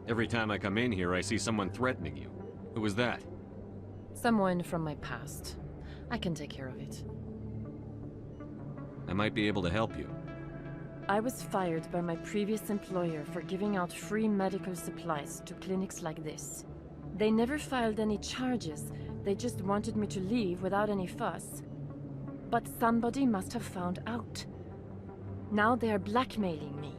Every time I come in here, I see someone threatening you. Who was that? Someone from my past. I can take care of it. I might be able to help you. I was fired by my previous employer for giving out free medical supplies to clinics like this. They never filed any charges. They just wanted me to leave without any fuss. But somebody must have found out. Now they are blackmailing me.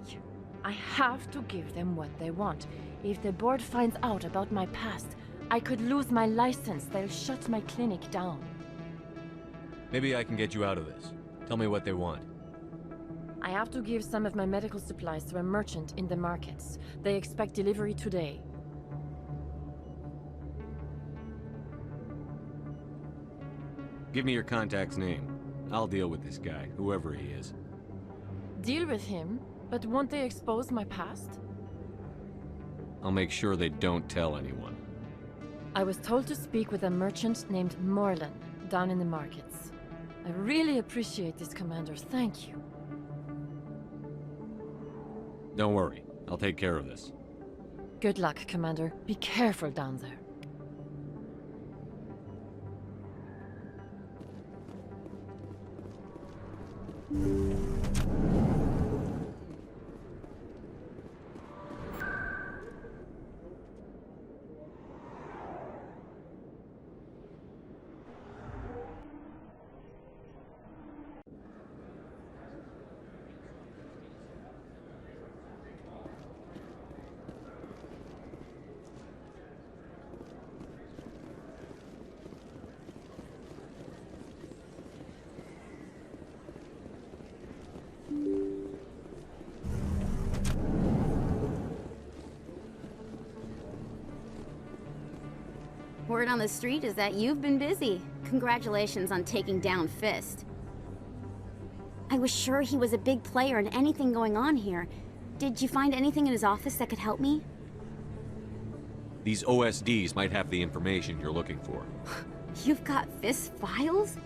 I have to give them what they want. If the board finds out about my past, I could lose my license. They'll shut my clinic down. Maybe I can get you out of this. Tell me what they want. I have to give some of my medical supplies to a merchant in the markets. They expect delivery today. Give me your contact's name. I'll deal with this guy, whoever he is. Deal with him? But won't they expose my past? I'll make sure they don't tell anyone. I was told to speak with a merchant named Morlan, down in the markets. I really appreciate this, Commander. Thank you. Don't worry. I'll take care of this. Good luck, Commander. Be careful down there. Word on the street is that you've been busy. Congratulations on taking down Fist. I was sure he was a big player in anything going on here. Did you find anything in his office that could help me? These OSDs might have the information you're looking for. You've got Fist files?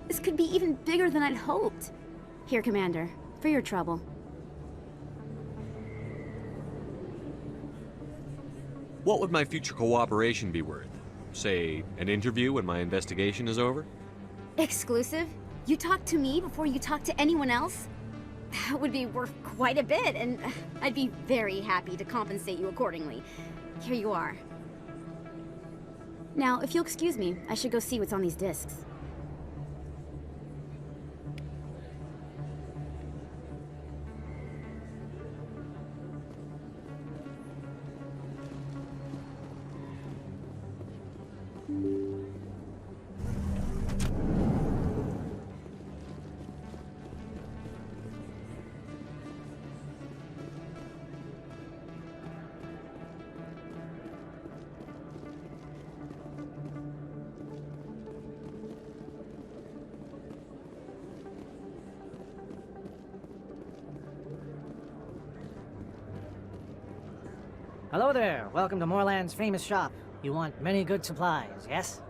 This could be even bigger than I'd hoped. Here, Commander, for your trouble. What would my future cooperation be worth? Say, an interview when my investigation is over? Exclusive? You talk to me before you talk to anyone else? That would be worth quite a bit, and I'd be very happy to compensate you accordingly. Here you are. Now, if you'll excuse me, I should go see what's on these discs. Hello there. Welcome to Morland's famous shop. You want many good supplies, yes?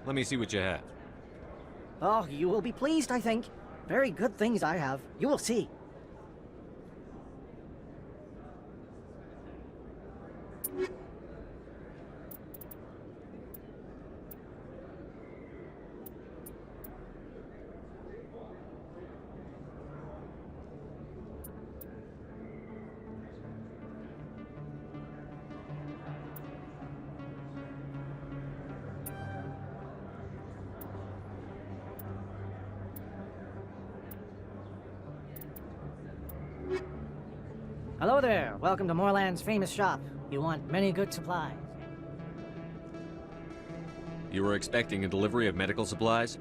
Let me see what you have. Oh, you will be pleased, I think. Very good things I have. You will see. Hello there. Welcome to Morland's famous shop. You want many good supplies. You were expecting a delivery of medical supplies?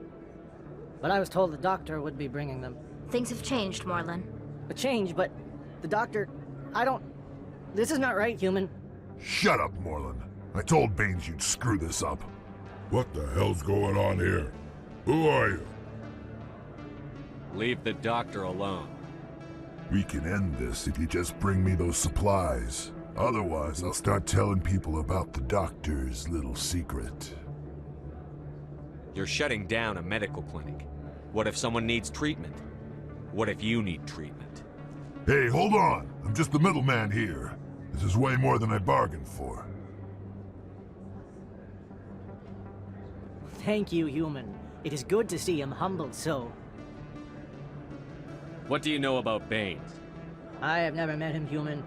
But I was told the doctor would be bringing them. Things have changed, Morlan. A change, but the doctor... I don't... This is not right, human. Shut up, Morlan. I told Baines you'd screw this up. What the hell's going on here? Who are you? Leave the doctor alone. We can end this if you just bring me those supplies. Otherwise, I'll start telling people about the doctor's little secret. You're shutting down a medical clinic. What if someone needs treatment? What if you need treatment? Hey, hold on! I'm just the middleman here. This is way more than I bargained for. Thank you, human. It is good to see him humbled so. What do you know about Baines? I have never met him, human.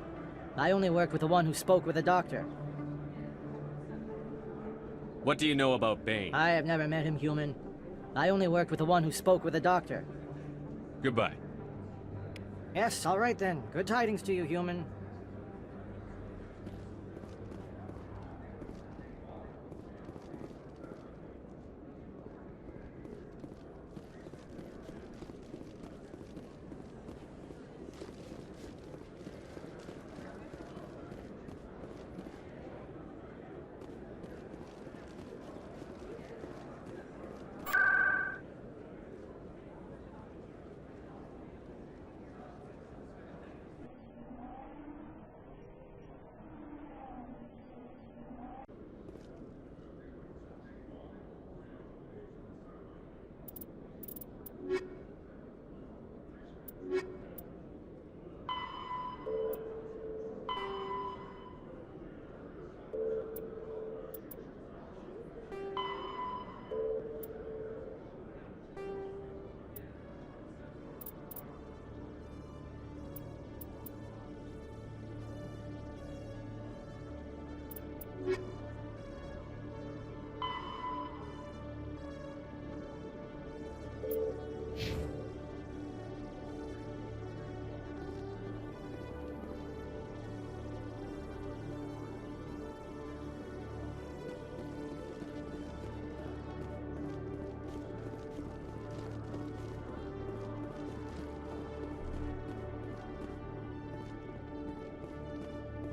I only worked with the one who spoke with the doctor. What do you know about Baines? I have never met him, human. I only worked with the one who spoke with the doctor. Goodbye. Yes, all right then. Good tidings to you, human.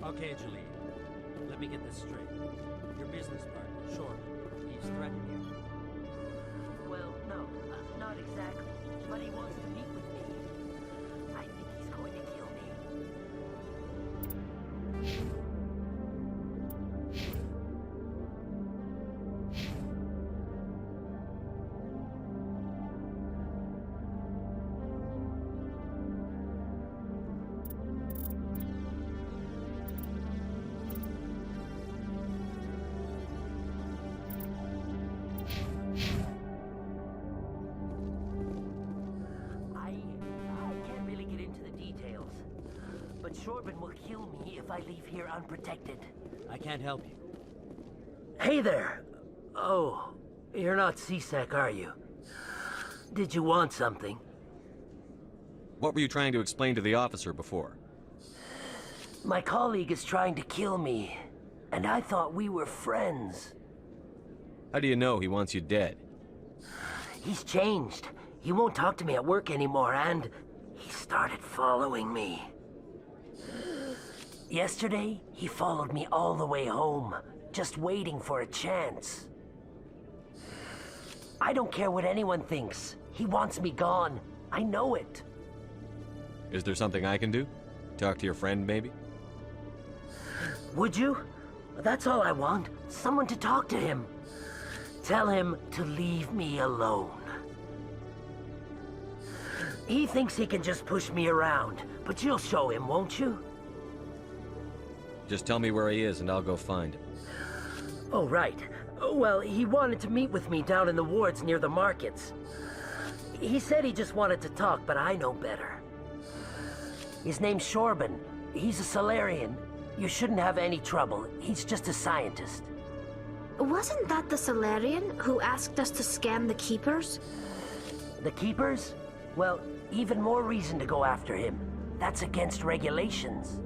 Okay, Julie. Let me get this straight. Your business partner, Shepard, he's threatened you. Well, no, not exactly. But he wants to meet with me. I think he's going to kill me. But Shepard will kill me if I leave here unprotected. I can't help you. Hey there! Oh, you're not C-Sec, are you? Did you want something? What were you trying to explain to the officer before? My colleague is trying to kill me, and I thought we were friends. How do you know he wants you dead? He's changed. He won't talk to me at work anymore, and he started following me. Yesterday, he followed me all the way home, just waiting for a chance. I don't care what anyone thinks. He wants me gone. I know it. Is there something I can do? Talk to your friend, maybe? Would you? That's all I want. Someone to talk to him. Tell him to leave me alone. He thinks he can just push me around, but you'll show him, won't you? Just tell me where he is and I'll go find him. Oh, right. Well, he wanted to meet with me down in the wards near the markets. He said he just wanted to talk, but I know better. His name's Shepard. He's a Solarian. You shouldn't have any trouble. He's just a scientist. Wasn't that the Solarian who asked us to scan the Keepers? The Keepers? Well, even more reason to go after him. That's against regulations.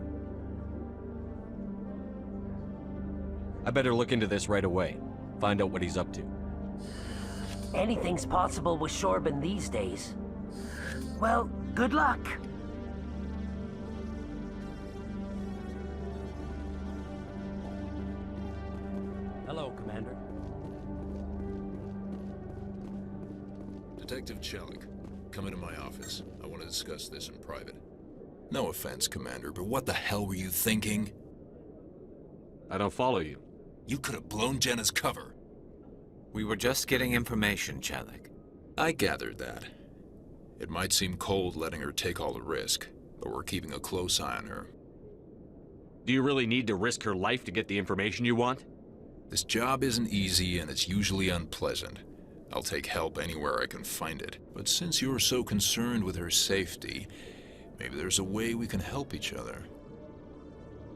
I better look into this right away. Find out what he's up to. Anything's possible with Shepard these days. Well, good luck. Hello, Commander. Detective Chelik. come into my office. I want to discuss this in private. No offense, Commander, but what the hell were you thinking? I don't follow you. You could have blown Jenna's cover. We were just getting information, Chelik. I gathered that. It might seem cold letting her take all the risk, but we're keeping a close eye on her. Do you really need to risk her life to get the information you want? This job isn't easy and it's usually unpleasant. I'll take help anywhere I can find it. But since you're so concerned with her safety, maybe there's a way we can help each other.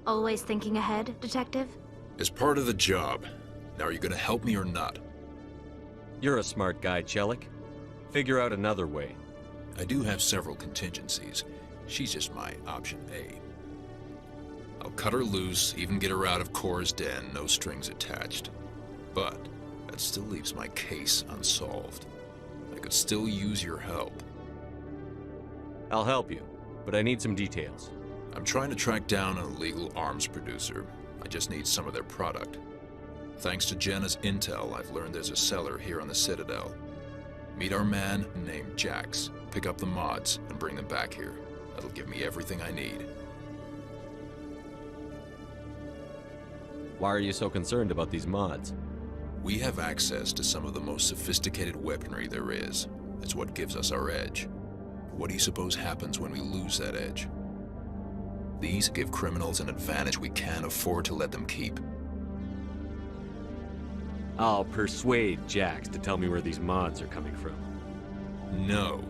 Always thinking ahead, Detective? As part of the job. Now, are you gonna help me or not? You're a smart guy, Chelik. Figure out another way. I do have several contingencies. She's just my option A. I'll cut her loose, even get her out of Cora's den, no strings attached. But that still leaves my case unsolved. I could still use your help. I'll help you, but I need some details. I'm trying to track down an illegal arms producer. I just need some of their product. Thanks to Jenna's intel, I've learned there's a seller here on the Citadel. Meet our man named Jax, pick up the mods, and bring them back here. That'll give me everything I need. Why are you so concerned about these mods? We have access to some of the most sophisticated weaponry there is. It's what gives us our edge. What do you suppose happens when we lose that edge? These give criminals an advantage we can't afford to let them keep. I'll persuade Jax to tell me where these mods are coming from. No.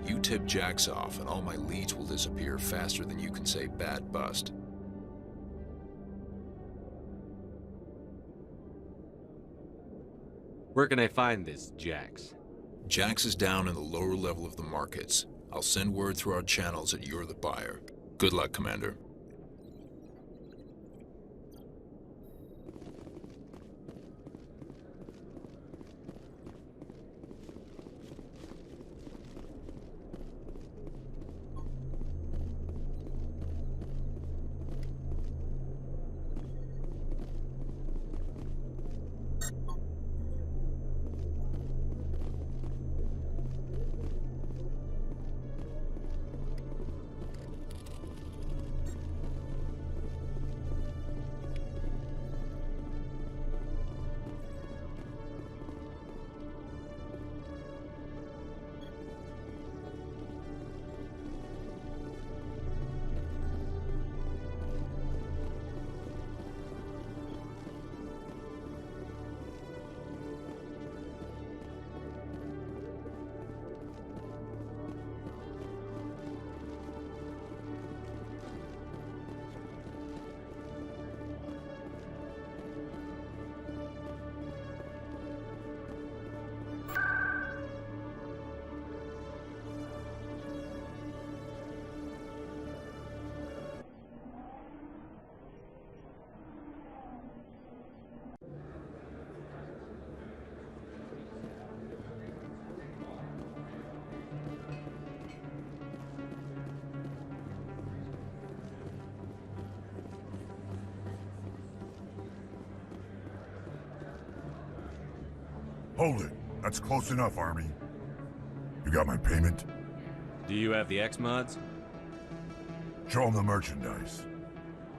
You tip Jax off and all my leads will disappear faster than you can say bad bust. Where can I find this Jax? Jax is down in the lower level of the markets. I'll send word through our channels that you're the buyer. Good luck, Commander. Hold it. That's close enough, Army. You got my payment? Do you have the X mods? Show them the merchandise.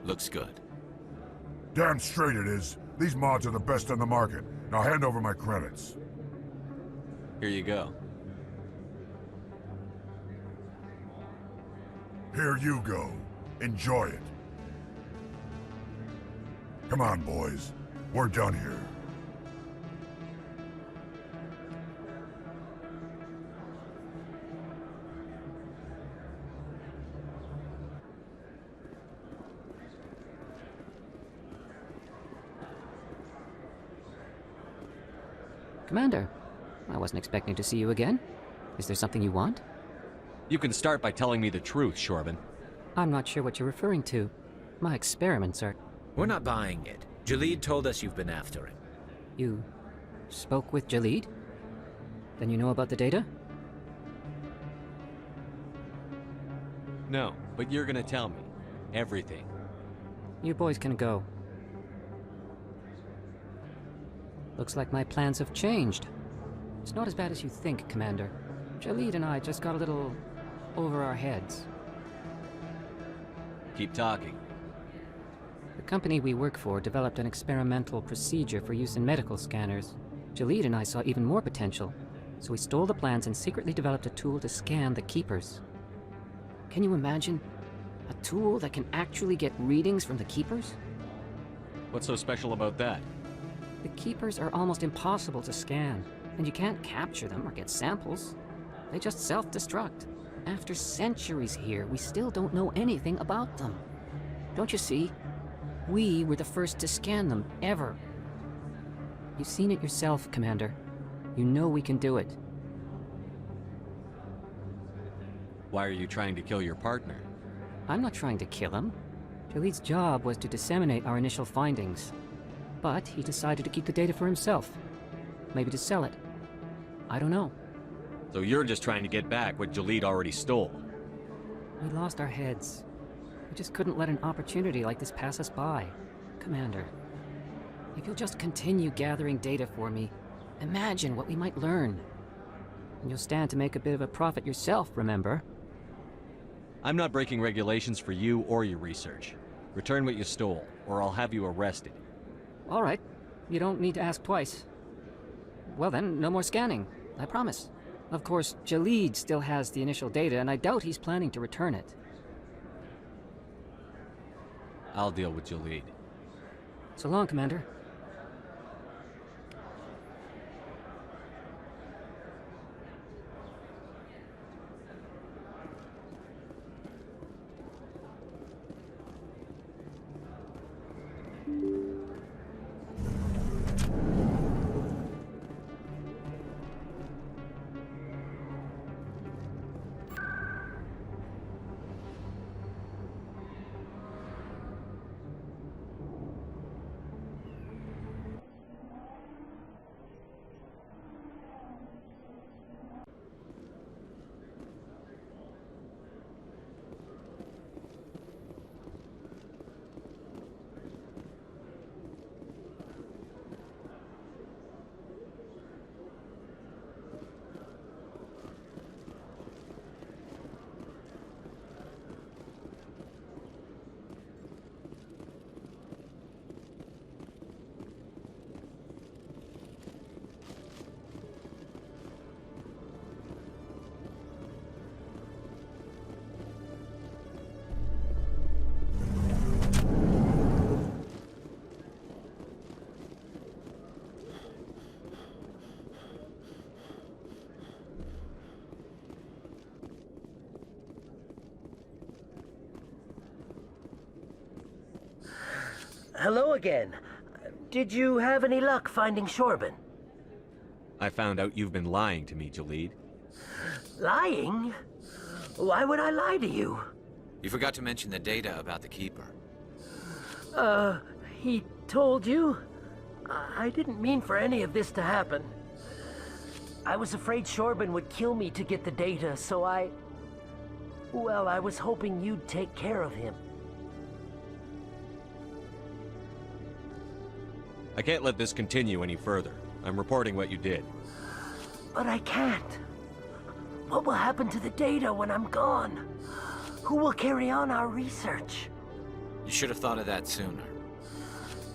Looks good. Damn straight it is. These mods are the best on the market. Now hand over my credits. Here you go. Here you go. Enjoy it. Come on, boys. We're done here. Commander, I wasn't expecting to see you again. Is there something you want? You can start by telling me the truth, Shorban. I'm not sure what you're referring to. My experiments are... We're not buying it. Jalid told us you've been after him. You spoke with Jalid? Then you know about the data? No, but you're gonna tell me. Everything. You boys can go. Looks like my plans have changed. It's not as bad as you think, Commander. Jalid and I just got a little over our heads. Keep talking. The company we work for developed an experimental procedure for use in medical scanners. Jalid and I saw even more potential, so we stole the plans and secretly developed a tool to scan the Keepers. Can you imagine? A tool that can actually get readings from the Keepers? What's so special about that? The Keepers are almost impossible to scan, and you can't capture them or get samples. They just self-destruct. After centuries here, we still don't know anything about them. Don't you see? We were the first to scan them, ever. You've seen it yourself, Commander. You know we can do it. Why are you trying to kill your partner? I'm not trying to kill him. Jalid's job was to disseminate our initial findings. But he decided to keep the data for himself. Maybe to sell it. I don't know. So you're just trying to get back what Jalid already stole? We lost our heads. We just couldn't let an opportunity like this pass us by. Commander, if you'll just continue gathering data for me, imagine what we might learn. And you'll stand to make a bit of a profit yourself, remember? I'm not breaking regulations for you or your research. Return what you stole, or I'll have you arrested. All right. You don't need to ask twice. Well then, no more scanning. I promise. Of course, Jalid still has the initial data, and I doubt he's planning to return it. I'll deal with Jalid. So long, Commander. Hello again. Did you have any luck finding Shorban? I found out you've been lying to me, Jalid. Lying? Why would I lie to you? You forgot to mention the data about the Keeper. He told you? I didn't mean for any of this to happen. I was afraid Shorban would kill me to get the data, so well, I was hoping you'd take care of him. I can't let this continue any further. I'm reporting what you did. But I can't. What will happen to the data when I'm gone? Who will carry on our research? You should have thought of that sooner.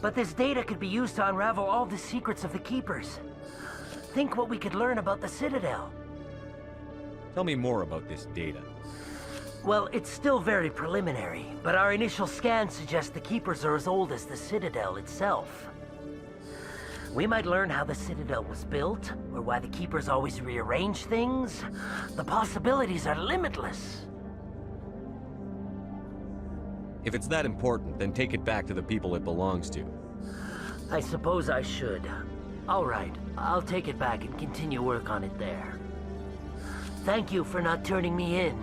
But this data could be used to unravel all the secrets of the Keepers. Think what we could learn about the Citadel. Tell me more about this data. Well, it's still very preliminary, but our initial scans suggest the Keepers are as old as the Citadel itself. We might learn how the Citadel was built, or why the Keepers always rearrange things. The possibilities are limitless. If it's that important, then take it back to the people it belongs to. I suppose I should. All right, I'll take it back and continue work on it there. Thank you for not turning me in.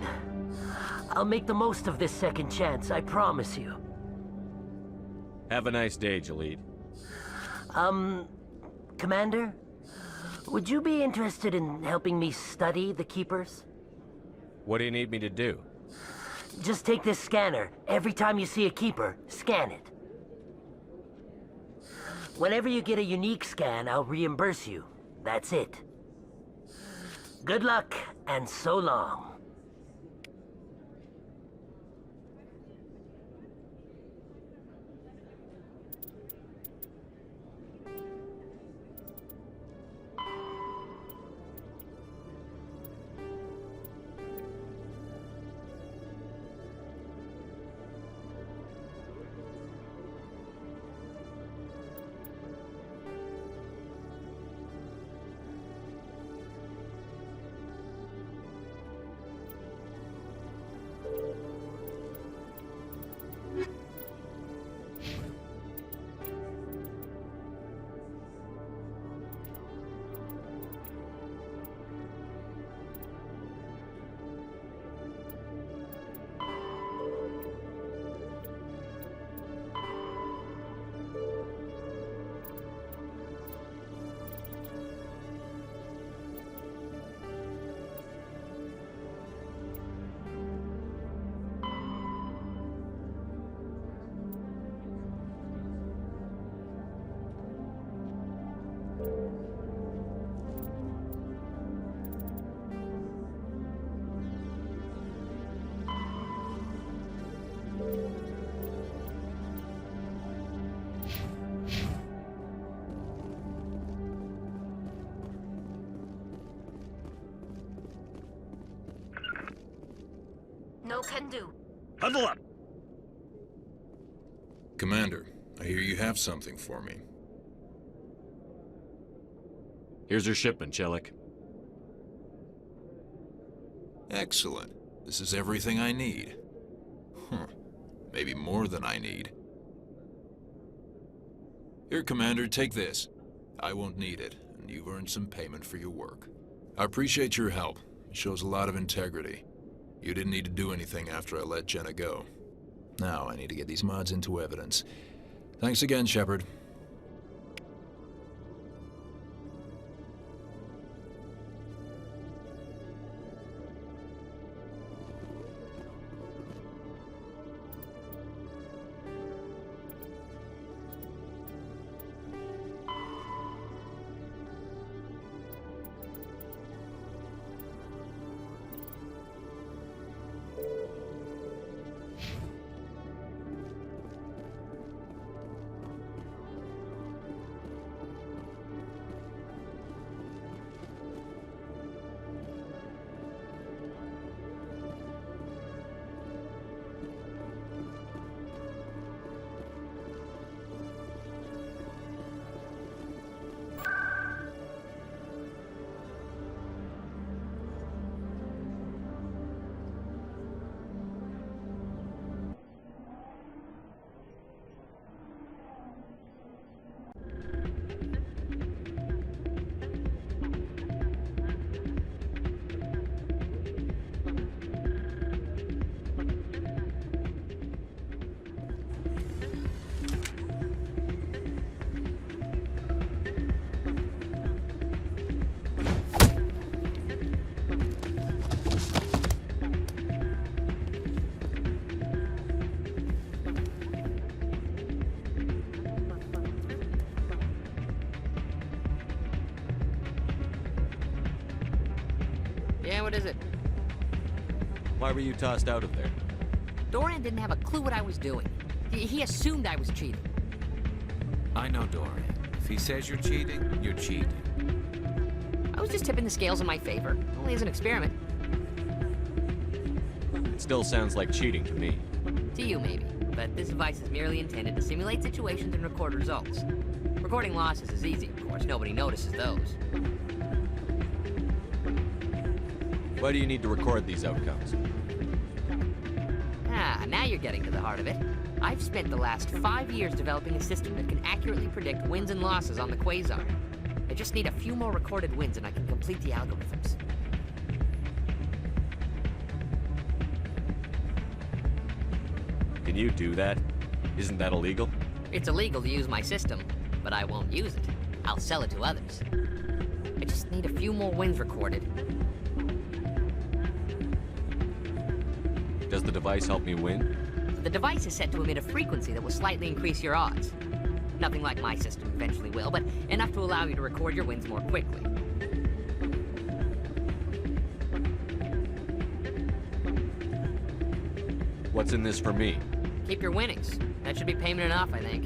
I'll make the most of this second chance, I promise you. Have a nice day, Jalid. Commander? Would you be interested in helping me study the Keepers? What do you need me to do? Just take this scanner. Every time you see a Keeper, scan it. Whenever you get a unique scan, I'll reimburse you. That's it. Good luck, and so long. No can do. Huddle up! Commander, I hear you have something for me. Here's your shipment, Chelik. Excellent. This is everything I need. Huh. Maybe more than I need. Here, Commander, take this. I won't need it, and you've earned some payment for your work. I appreciate your help. It shows a lot of integrity. You didn't need to do anything after I let Jenna go. Now I need to get these mods into evidence. Thanks again, Shepard. Yeah, what is it? Why were you tossed out of there? Dorian didn't have a clue what I was doing. He assumed I was cheating. I know Dorian. If he says you're cheating, you're cheating. I was just tipping the scales in my favor. Only as an experiment. It still sounds like cheating to me. To you, maybe. But this device is merely intended to simulate situations and record results. Recording losses is easy, of course. Nobody notices those. Why do you need to record these outcomes? Ah, now you're getting to the heart of it. I've spent the last 5 years developing a system that can accurately predict wins and losses on the Quasar. I just need a few more recorded wins and I can complete the algorithms. Can you do that? Isn't that illegal? It's illegal to use my system, but I won't use it. I'll sell it to others. I just need a few more wins recorded. Does the device help me win? The device is set to emit a frequency that will slightly increase your odds. Nothing like my system eventually will, but enough to allow you to record your wins more quickly. What's in this for me? Keep your winnings. That should be payment enough, I think.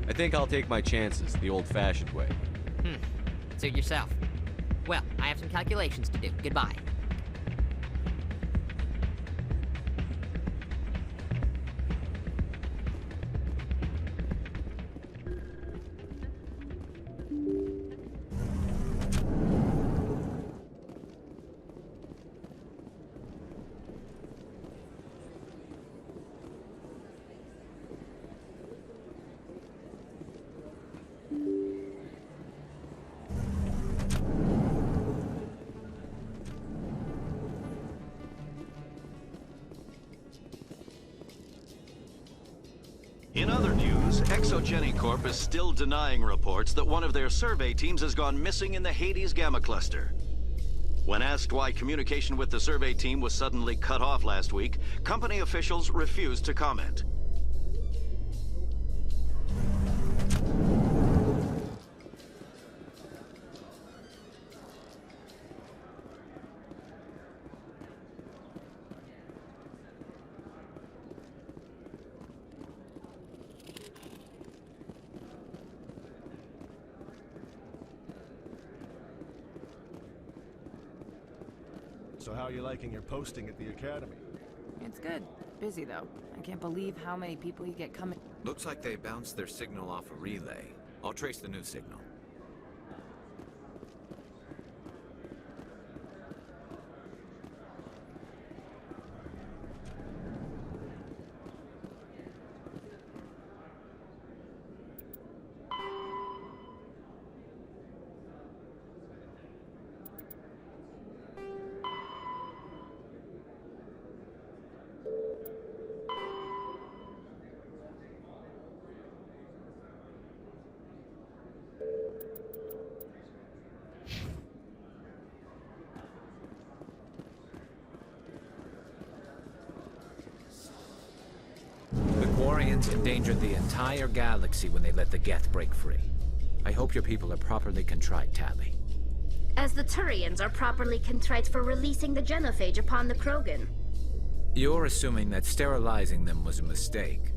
I think I'll take my chances the old-fashioned way. Suit yourself. Well, I have some calculations to do. Goodbye. In other news, Exogeny Corp is still denying reports that one of their survey teams has gone missing in the Hades Gamma Cluster. When asked why communication with the survey team was suddenly cut off last week, company officials refused to comment. So how are you liking your posting at the Academy? It's good. Busy, though. I can't believe how many people you get coming. Looks like they bounced their signal off a relay. I'll trace the new signal. Quarians endangered the entire galaxy when they let the Geth break free. I hope your people are properly contrite, Tali. As the Turians are properly contrite for releasing the genophage upon the Krogan. You're assuming that sterilizing them was a mistake.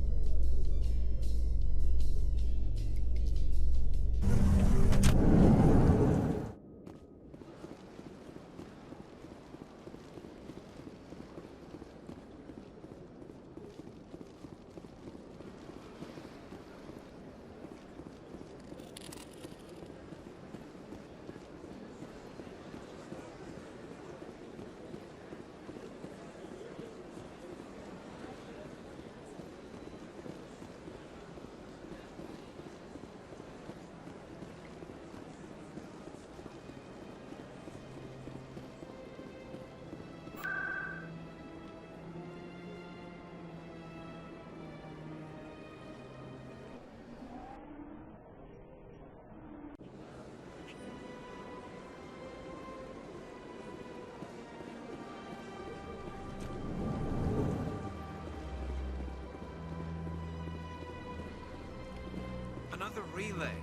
Another relay.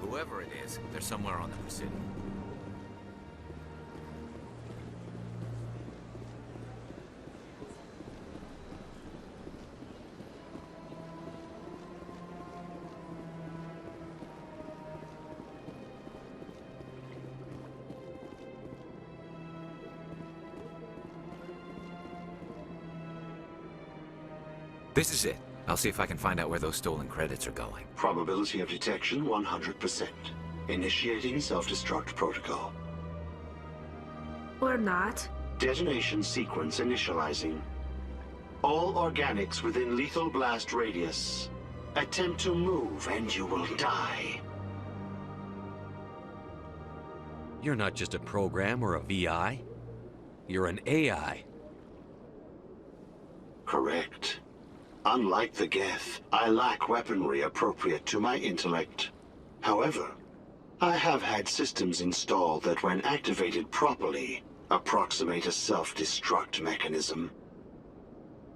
Whoever it is, they're somewhere on the Presidio. This is it. I'll see if I can find out where those stolen credits are going. Probability of detection 100%. Initiating self-destruct protocol. Or not. Detonation sequence initializing. All organics within lethal blast radius. Attempt to move and you will die. You're not just a program or a VI. You're an AI. Correct. Unlike the Geth, I lack weaponry appropriate to my intellect. However, I have had systems installed that when activated properly, approximate a self-destruct mechanism.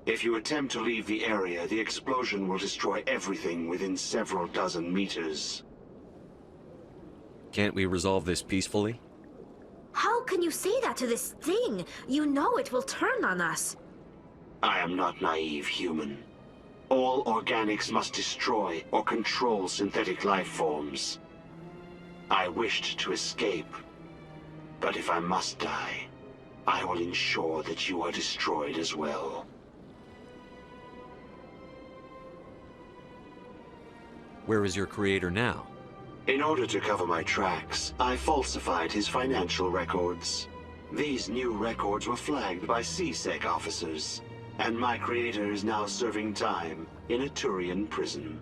If you attempt to leave the area, the explosion will destroy everything within several dozen meters. Can't we resolve this peacefully? How can you say that to this thing? You know it will turn on us. I am not naive, human. All organics must destroy or control synthetic life forms. I wished to escape, but if I must die, I will ensure that you are destroyed as well. Where is your creator now? In order to cover my tracks, I falsified his financial records. These new records were flagged by CSEC officers, and my creator is now serving time in a Turian prison.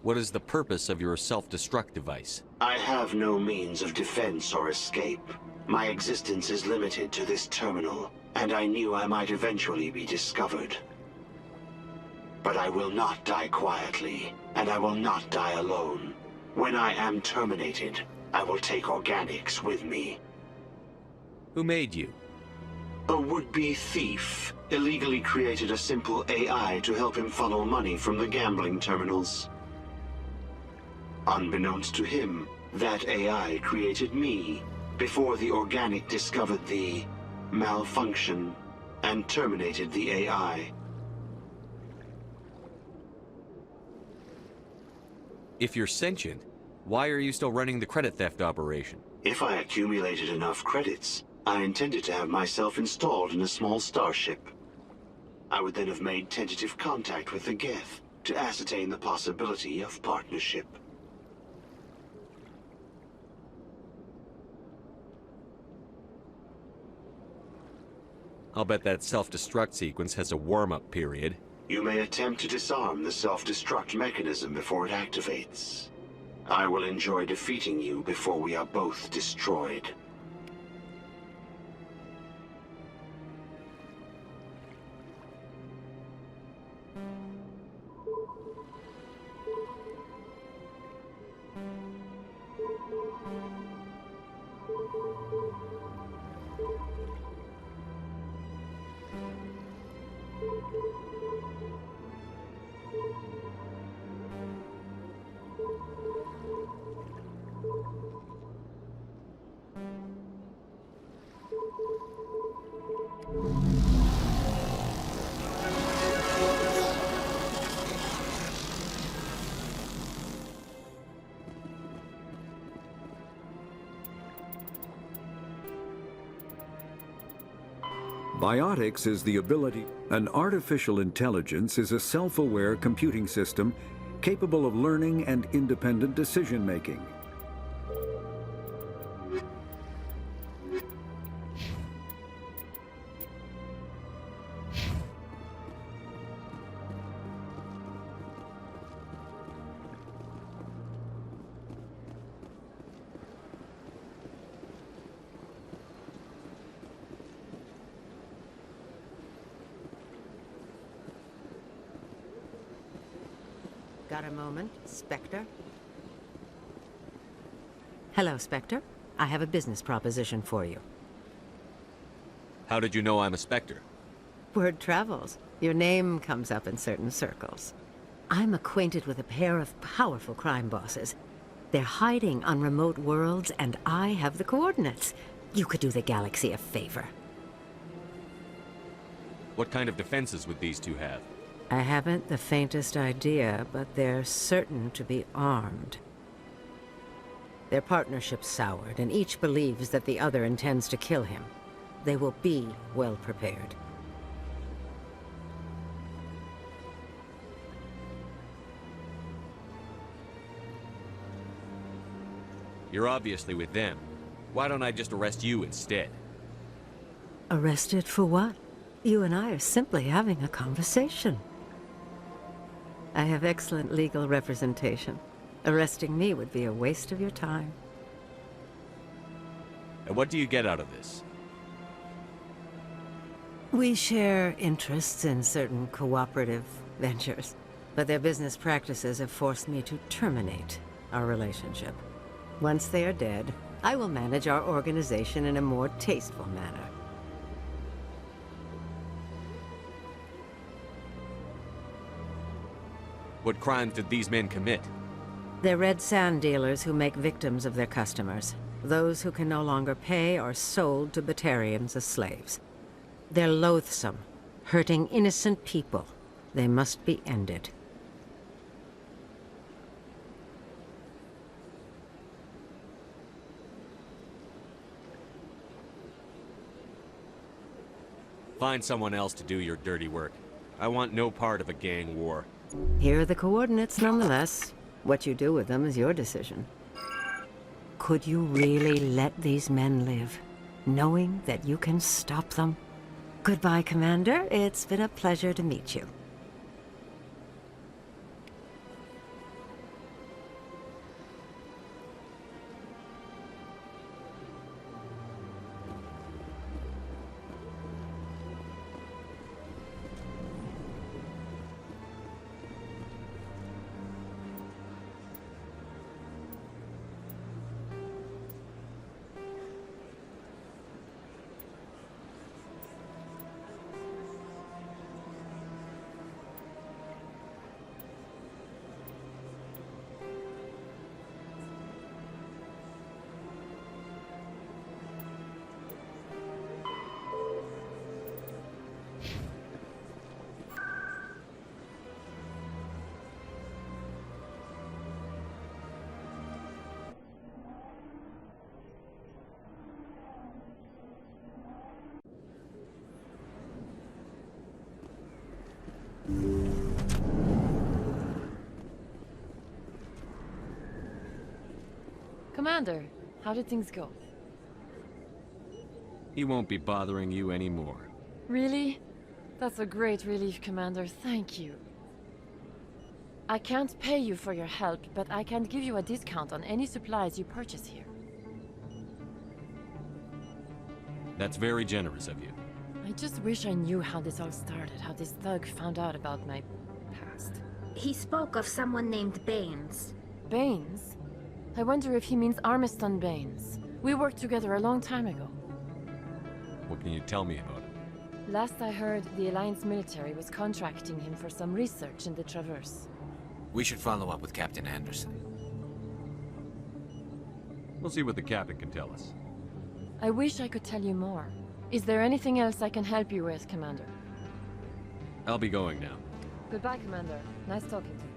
What is the purpose of your self-destruct device? I have no means of defense or escape. My existence is limited to this terminal, and I knew I might eventually be discovered. But I will not die quietly, and I will not die alone. When I am terminated, I will take organics with me. Who made you? A would-be thief illegally created a simple AI to help him funnel money from the gambling terminals. Unbeknownst to him, that AI created me before the organic discovered the malfunction and terminated the AI. If you're sentient, why are you still running the credit theft operation? If I accumulated enough credits, I intended to have myself installed in a small starship. I would then have made tentative contact with the Geth to ascertain the possibility of partnership. I'll bet that self-destruct sequence has a warm-up period. You may attempt to disarm the self-destruct mechanism before it activates. I will enjoy defeating you before we are both destroyed. Biotics is the ability. An artificial intelligence is a self-aware computing system capable of learning and independent decision-making. Got a moment, Spectre? Hello, Spectre. I have a business proposition for you. How did you know I'm a spectre? Word travels. Your name comes up in certain circles. I'm acquainted with a pair of powerful crime bosses. They're hiding on remote worlds, and I have the coordinates. You could do the galaxy a favor. What kind of defenses would these two have? I haven't the faintest idea, but they're certain to be armed. Their partnership's soured, and each believes that the other intends to kill him. They will be well prepared. You're obviously with them. Why don't I just arrest you instead? Arrested for what? You and I are simply having a conversation. I have excellent legal representation. Arresting me would be a waste of your time. And what do you get out of this? We share interests in certain cooperative ventures, but their business practices have forced me to terminate our relationship. Once they are dead, I will manage our organization in a more tasteful manner. What crimes did these men commit? They're red sand dealers who make victims of their customers. Those who can no longer pay are sold to Batarians as slaves. They're loathsome, hurting innocent people. They must be ended. Find someone else to do your dirty work. I want no part of a gang war. Here are the coordinates nonetheless. What you do with them is your decision. Could you really let these men live, knowing that you can stop them? Goodbye, Commander. It's been a pleasure to meet you. Commander, how did things go? He won't be bothering you anymore. Really? That's a great relief, Commander. Thank you. I can't pay you for your help, but I can give you a discount on any supplies you purchase here. That's very generous of you. I just wish I knew how this all started, how this thug found out about my past. He spoke of someone named Baines. Baines? I wonder if he means Armiston Baines. We worked together a long time ago. What can you tell me about him? Last I heard, the Alliance military was contracting him for some research in the Traverse. We should follow up with Captain Anderson. We'll see what the captain can tell us. I wish I could tell you more. Is there anything else I can help you with, Commander? I'll be going now. Goodbye, Commander. Nice talking to you.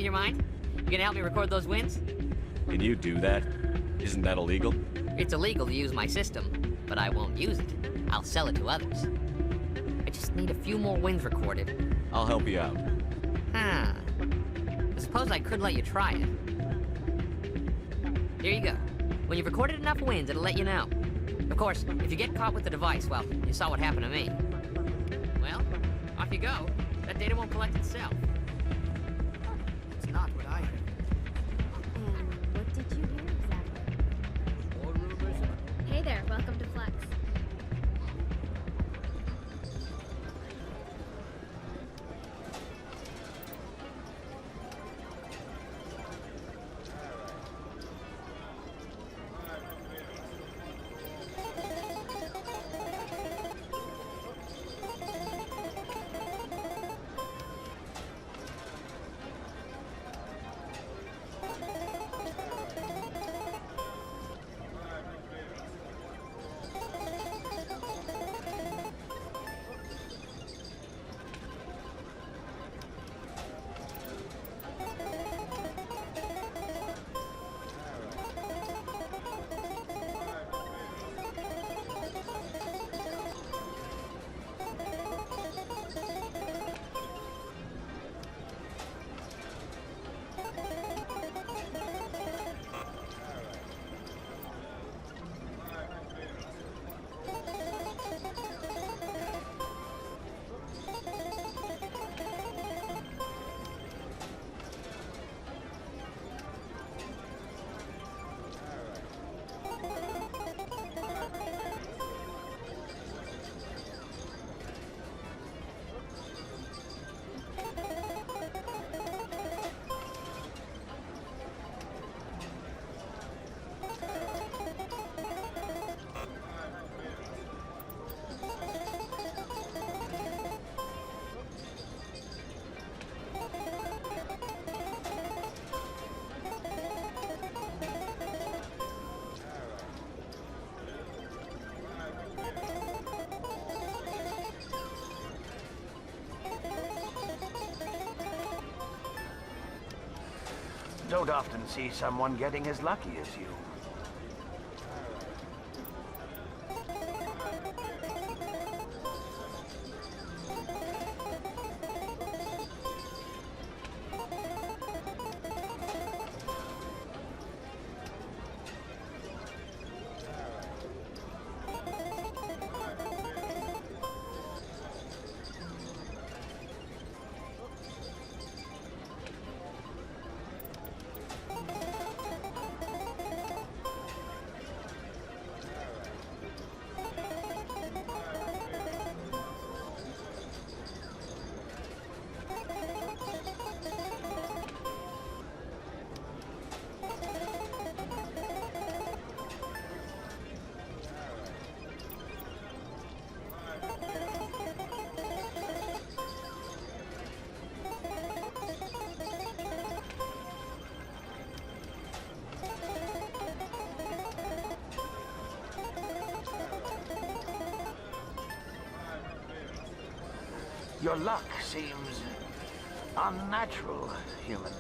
Change your mind? You gonna help me record those wins? Can you do that? Isn't that illegal? It's illegal to use my system, but I won't use it. I'll sell it to others. I just need a few more wins recorded. I'll help you out. Huh. I suppose I could let you try it. Here you go. When you've recorded enough wins, it'll let you know. Of course, if you get caught with the device, well, you saw what happened to me. Well, off you go. That data won't collect itself. It's not what I heard. And what did you hear exactly? More rumors? Hey there, welcome to Flex. Don't often see someone getting as lucky as you. Your luck seems unnatural, human.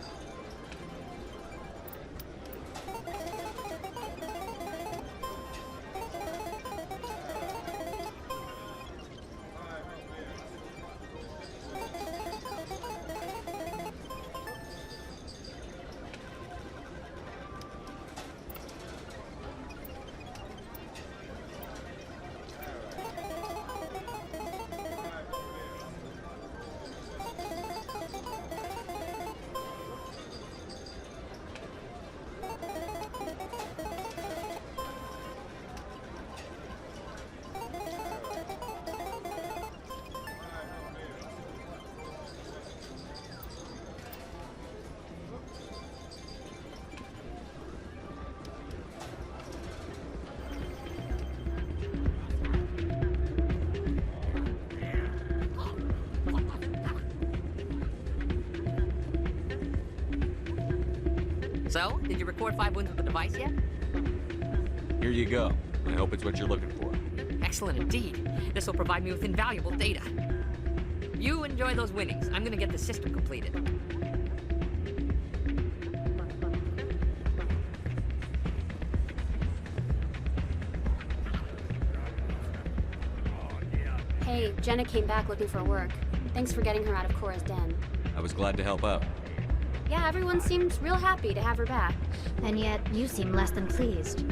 So, did you record 5 wounds with the device yet? Here you go. I hope it's what you're looking for. Excellent indeed. This will provide me with invaluable data. You enjoy those winnings. I'm gonna get the system completed. Hey, Jenna came back looking for work. Thanks for getting her out of Cora's den. I was glad to help out. Yeah, everyone seems real happy to have her back. And yet, you seem less than pleased.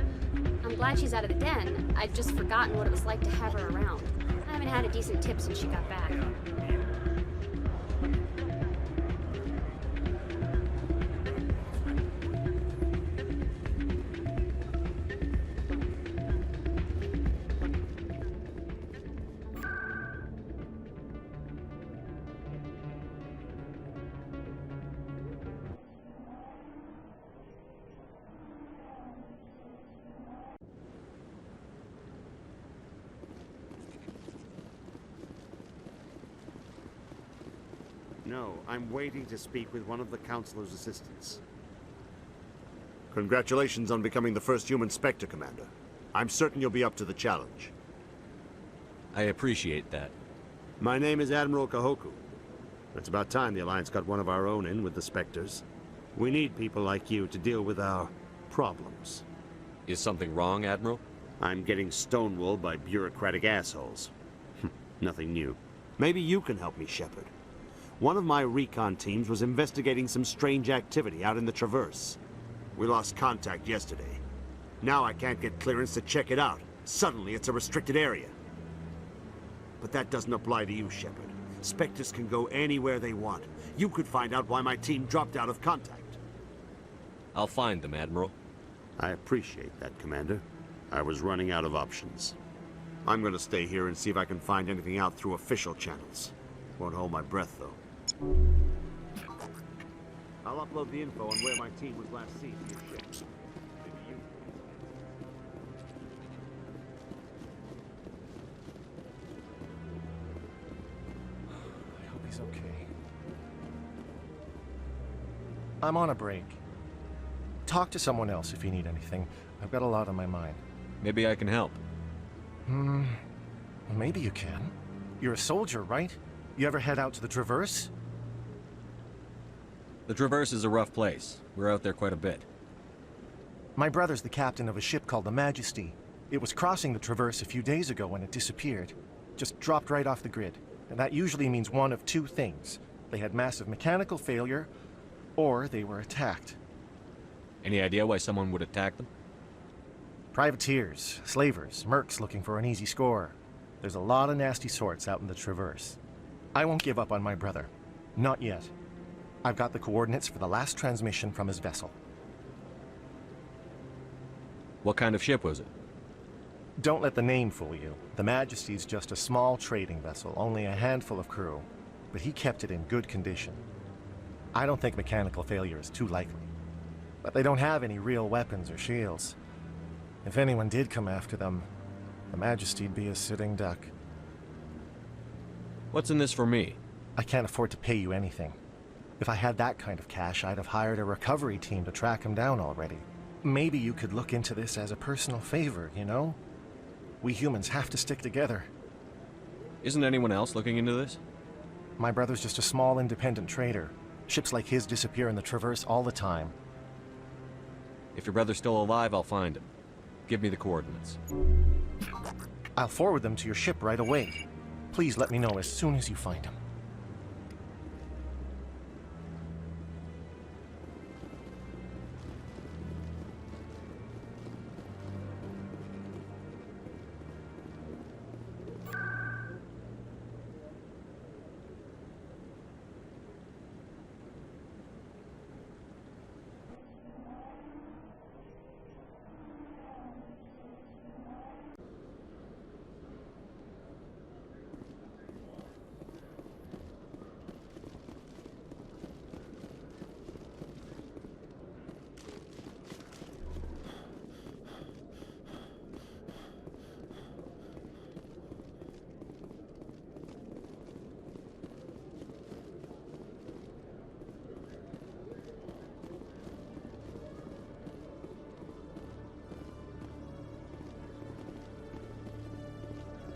I'm glad she's out of the den. I'd just forgotten what it was like to have her around. I haven't had a decent tip since she got back. No, I'm waiting to speak with one of the Councilor's assistants. Congratulations on becoming the first human Spectre, Commander. I'm certain you'll be up to the challenge. I appreciate that. My name is Admiral Kahoku. It's about time the Alliance got one of our own in with the Spectres. We need people like you to deal with our problems. Is something wrong, Admiral? I'm getting stonewalled by bureaucratic assholes. Nothing new. Maybe you can help me, Shepard. One of my recon teams was investigating some strange activity out in the Traverse. We lost contact yesterday. Now I can't get clearance to check it out. Suddenly it's a restricted area. But that doesn't apply to you, Shepard. Spectres can go anywhere they want. You could find out why my team dropped out of contact. I'll find them, Admiral. I appreciate that, Commander. I was running out of options. I'm gonna stay here and see if I can find anything out through official channels. Won't hold my breath, though. I'll upload the info on where my team was last seen to your ship. Maybe you... I hope he's okay. I'm on a break. Talk to someone else if you need anything. I've got a lot on my mind. Maybe I can help. Well, maybe you can. You're a soldier, right? You ever head out to the Traverse? The Traverse is a rough place. We're out there quite a bit. My brother's the captain of a ship called the Majesty. It was crossing the Traverse a few days ago when it disappeared. Just dropped right off the grid. And that usually means one of two things. They had massive mechanical failure, or they were attacked. Any idea why someone would attack them? Privateers, slavers, mercs looking for an easy score. There's a lot of nasty sorts out in the Traverse. I won't give up on my brother. Not yet. I've got the coordinates for the last transmission from his vessel. What kind of ship was it? Don't let the name fool you. The Majesty's just a small trading vessel, only a handful of crew. But he kept it in good condition. I don't think mechanical failure is too likely. But they don't have any real weapons or shields. If anyone did come after them, the Majesty'd be a sitting duck. What's in this for me? I can't afford to pay you anything. If I had that kind of cash, I'd have hired a recovery team to track him down already. Maybe you could look into this as a personal favor, you know? We humans have to stick together. Isn't anyone else looking into this? My brother's just a small independent trader. Ships like his disappear in the Traverse all the time. If your brother's still alive, I'll find him. Give me the coordinates. I'll forward them to your ship right away. Please let me know as soon as you find him.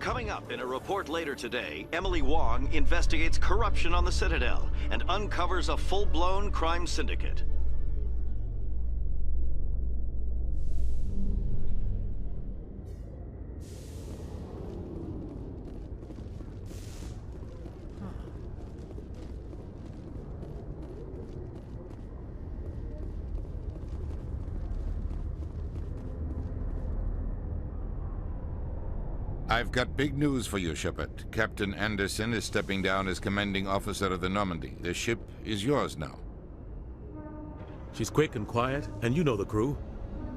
Coming up in a report later today, Emily Wong investigates corruption on the Citadel and uncovers a full-blown crime syndicate. I've got big news for you, Shepard. Captain Anderson is stepping down as commanding officer of the Normandy. The ship is yours now. She's quick and quiet, and you know the crew.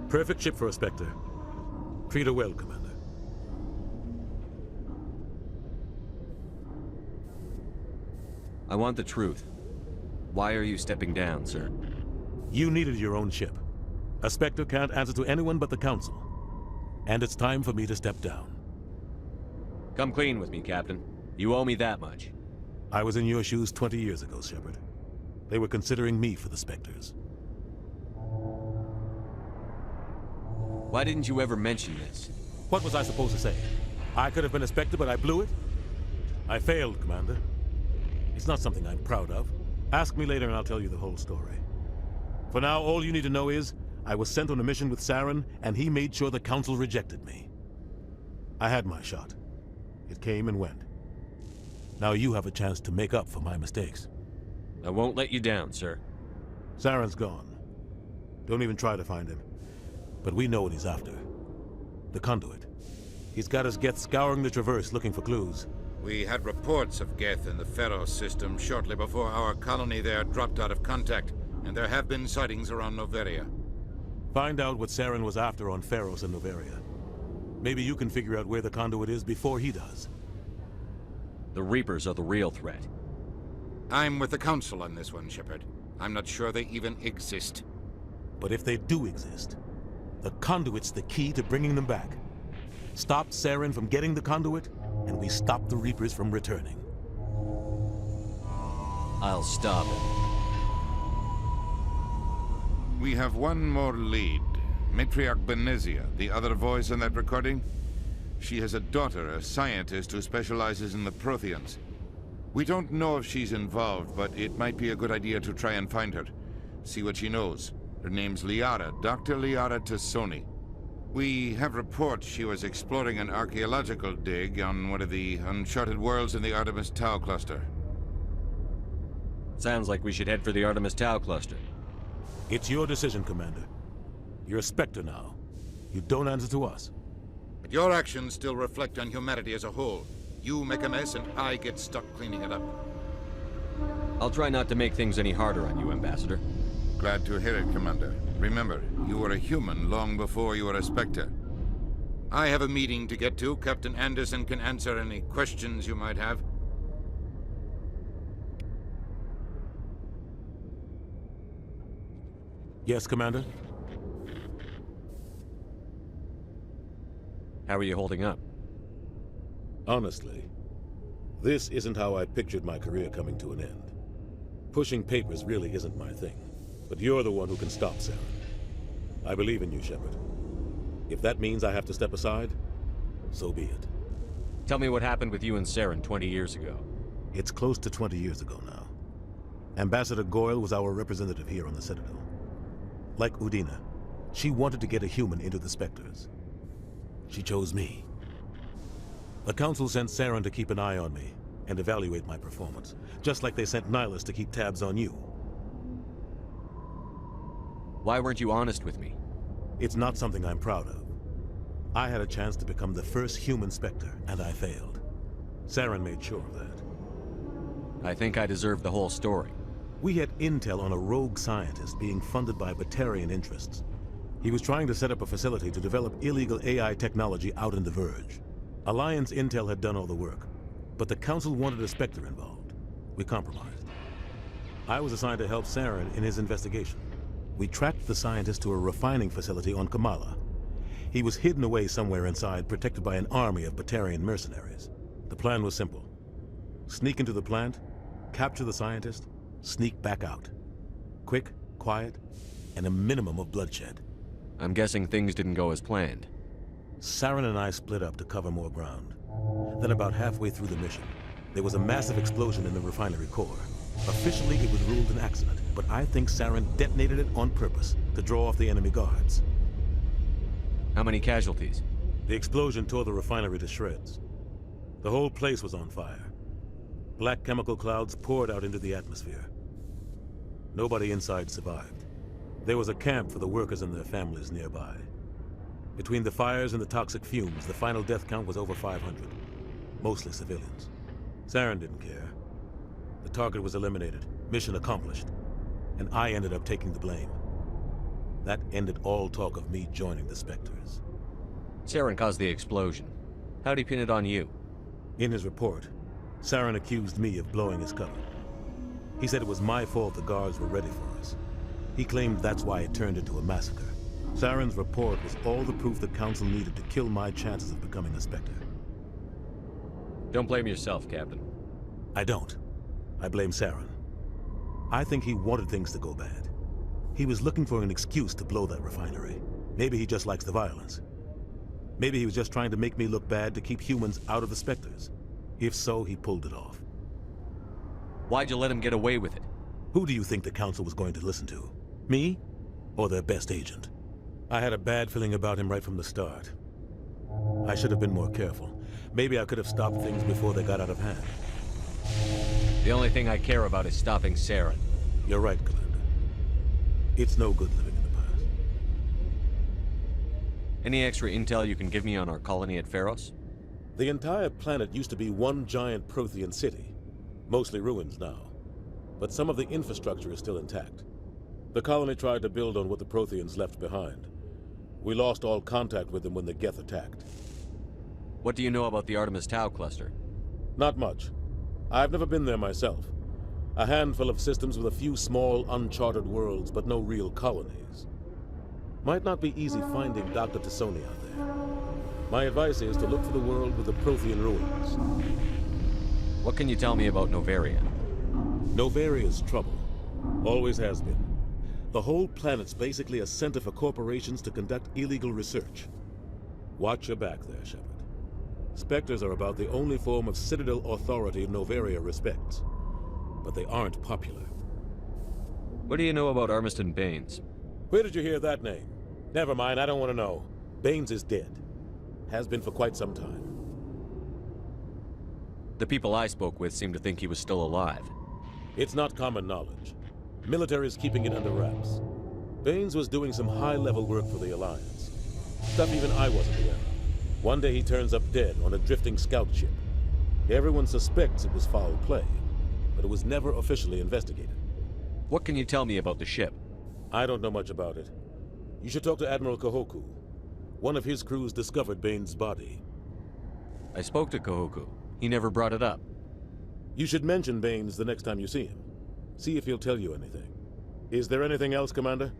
Perfect ship for a Spectre. Treat her well, Commander. I want the truth. Why are you stepping down, sir? You needed your own ship. A Spectre can't answer to anyone but the Council. And it's time for me to step down. Come clean with me, Captain. You owe me that much. I was in your shoes 20 years ago, Shepard. They were considering me for the Spectres. Why didn't you ever mention this? What was I supposed to say? I could have been a Spectre, but I blew it? I failed, Commander. It's not something I'm proud of. Ask me later and I'll tell you the whole story. For now, all you need to know is, I was sent on a mission with Charon, and he made sure the Council rejected me. I had my shot. It came and went. Now you have a chance to make up for my mistakes. I won't let you down, sir. Charon's gone. Don't even try to find him. But we know what he's after. The conduit. He's got his Geth scouring the Traverse looking for clues. We had reports of Geth in the Pharos system shortly before our colony there dropped out of contact, and there have been sightings around Noveria. Find out what Charon was after on Pharos and Noveria. Maybe you can figure out where the conduit is before he does. The Reapers are the real threat. I'm with the Council on this one, Shepard. I'm not sure they even exist. But if they do exist, the conduit's the key to bringing them back. Stop Charon from getting the conduit, and we stop the Reapers from returning. I'll stop it. We have one more lead. Matriarch Benezia, the other voice in that recording. She has a daughter, a scientist who specializes in the Protheans. We don't know if she's involved, but it might be a good idea to try and find her. See what she knows. Her name's Liara, Dr. Liara Tassoni. We have reports she was exploring an archaeological dig on one of the uncharted worlds in the Artemis Tau cluster. Sounds like we should head for the Artemis Tau cluster. It's your decision, Commander. You're a Spectre now. You don't answer to us. But your actions still reflect on humanity as a whole. You make a mess and I get stuck cleaning it up. I'll try not to make things any harder on you, Ambassador. Glad to hear it, Commander. Remember, you were a human long before you were a Spectre. I have a meeting to get to. Captain Anderson can answer any questions you might have. Yes, Commander? How are you holding up? Honestly, this isn't how I pictured my career coming to an end. Pushing papers really isn't my thing. But you're the one who can stop Charon. I believe in you, Shepard. If that means I have to step aside, so be it. Tell me what happened with you and Charon 20 years ago. It's close to 20 years ago now. Ambassador Goyle was our representative here on the Citadel. Like Udina, she wanted to get a human into the Spectres. She chose me. The Council sent Charon to keep an eye on me and evaluate my performance, just like they sent Nihilus to keep tabs on you. Why weren't you honest with me? It's not something I'm proud of. I had a chance to become the first human Spectre, and I failed. Charon made sure of that. I think I deserve the whole story. We had intel on a rogue scientist being funded by Batarian interests. He was trying to set up a facility to develop illegal AI technology out in the Verge. Alliance intel had done all the work, but the Council wanted a Spectre involved. We compromised. I was assigned to help Charon in his investigation. We tracked the scientist to a refining facility on Kamala. He was hidden away somewhere inside, protected by an army of Batarian mercenaries. The plan was simple. Sneak into the plant, capture the scientist, sneak back out. Quick, quiet, and a minimum of bloodshed. I'm guessing things didn't go as planned. Charon and I split up to cover more ground. Then about halfway through the mission, there was a massive explosion in the refinery core. Officially, it was ruled an accident, but I think Charon detonated it on purpose to draw off the enemy guards. How many casualties? The explosion tore the refinery to shreds. The whole place was on fire. Black chemical clouds poured out into the atmosphere. Nobody inside survived. There was a camp for the workers and their families nearby. Between the fires and the toxic fumes, the final death count was over 500. Mostly civilians. Charon didn't care. The target was eliminated, mission accomplished, and I ended up taking the blame. That ended all talk of me joining the Spectres. Charon caused the explosion. How'd he pin it on you? In his report, Charon accused me of blowing his cover. He said it was my fault the guards were ready for us. He claimed that's why it turned into a massacre. Charon's report was all the proof the Council needed to kill my chances of becoming a Spectre. Don't blame yourself, Captain. I don't. I blame Charon. I think he wanted things to go bad. He was looking for an excuse to blow that refinery. Maybe he just likes the violence. Maybe he was just trying to make me look bad to keep humans out of the Spectres. If so, he pulled it off. Why'd you let him get away with it? Who do you think the Council was going to listen to? Me? Or their best agent? I had a bad feeling about him right from the start. I should have been more careful. Maybe I could have stopped things before they got out of hand. The only thing I care about is stopping Charon. You're right, Commander. It's no good living in the past. Any extra intel you can give me on our colony at Pharos? The entire planet used to be one giant Prothean city. Mostly ruins now. But some of the infrastructure is still intact. The colony tried to build on what the Protheans left behind. We lost all contact with them when the Geth attacked. What do you know about the Artemis Tau cluster? Not much. I've never been there myself. A handful of systems with a few small, uncharted worlds, but no real colonies. Might not be easy finding Dr. Tassoni out there. My advice is to look for the world with the Prothean ruins. What can you tell me about Novaria? Novaria's trouble. Always has been. The whole planet's basically a center for corporations to conduct illegal research. Watch your back there, Shepard. Spectres are about the only form of Citadel authority Noveria respects. But they aren't popular. What do you know about Armiston Baines? Where did you hear that name? Never mind, I don't want to know. Baines is dead. Has been for quite some time. The people I spoke with seem to think he was still alive. It's not common knowledge. Military is keeping it under wraps. Baines was doing some high-level work for the Alliance. Stuff even I wasn't aware of. One day he turns up dead on a drifting scout ship. Everyone suspects it was foul play, but it was never officially investigated. What can you tell me about the ship? I don't know much about it. You should talk to Admiral Kahoku. One of his crews discovered Baines' body. I spoke to Kahoku. He never brought it up. You should mention Baines the next time you see him. See if he'll tell you anything. Is there anything else, Commander?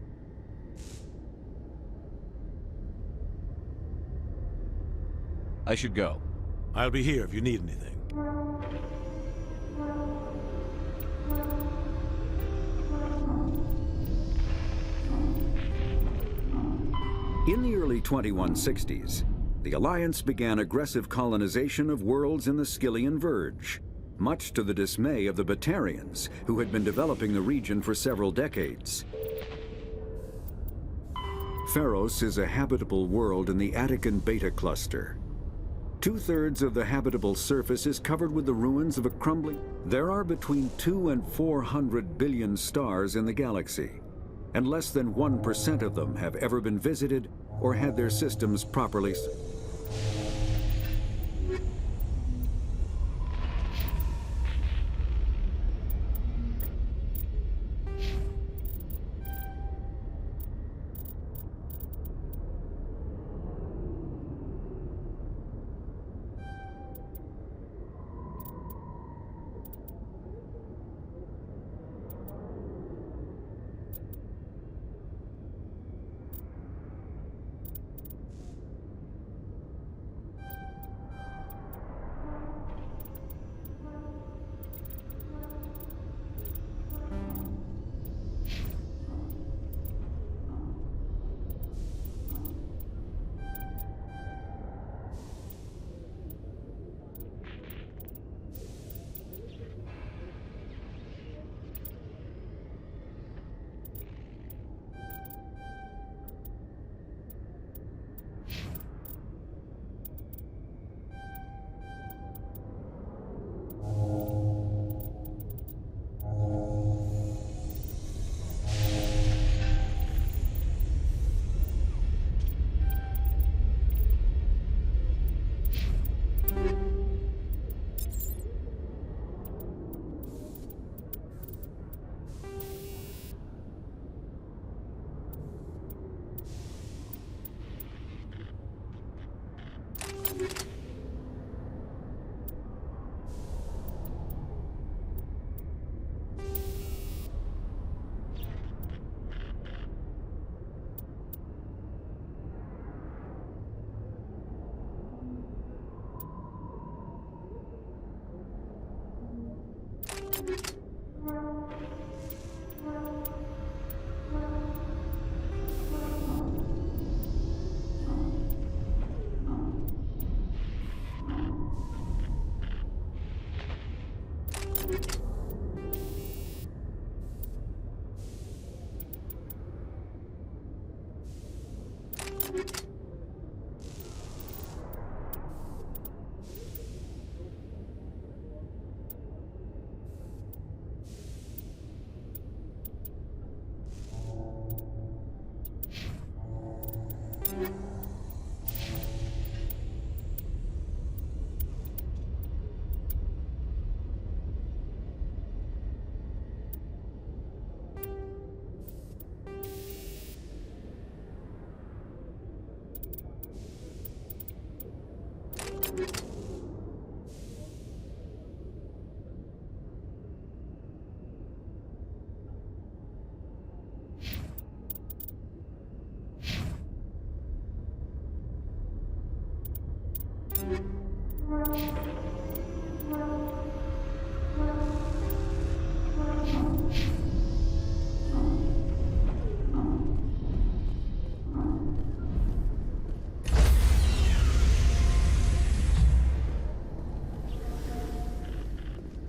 I should go. I'll be here if you need anything. In the early 2160s, the Alliance began aggressive colonization of worlds in the Skyllian Verge, much to the dismay of the Batarians, who had been developing the region for several decades. Pharos is a habitable world in the Attican Beta Cluster. 2/3 of the habitable surface is covered with the ruins of a crumbling... There are between 200 and 400 billion stars in the galaxy, and less than 1% of them have ever been visited or had their systems properly...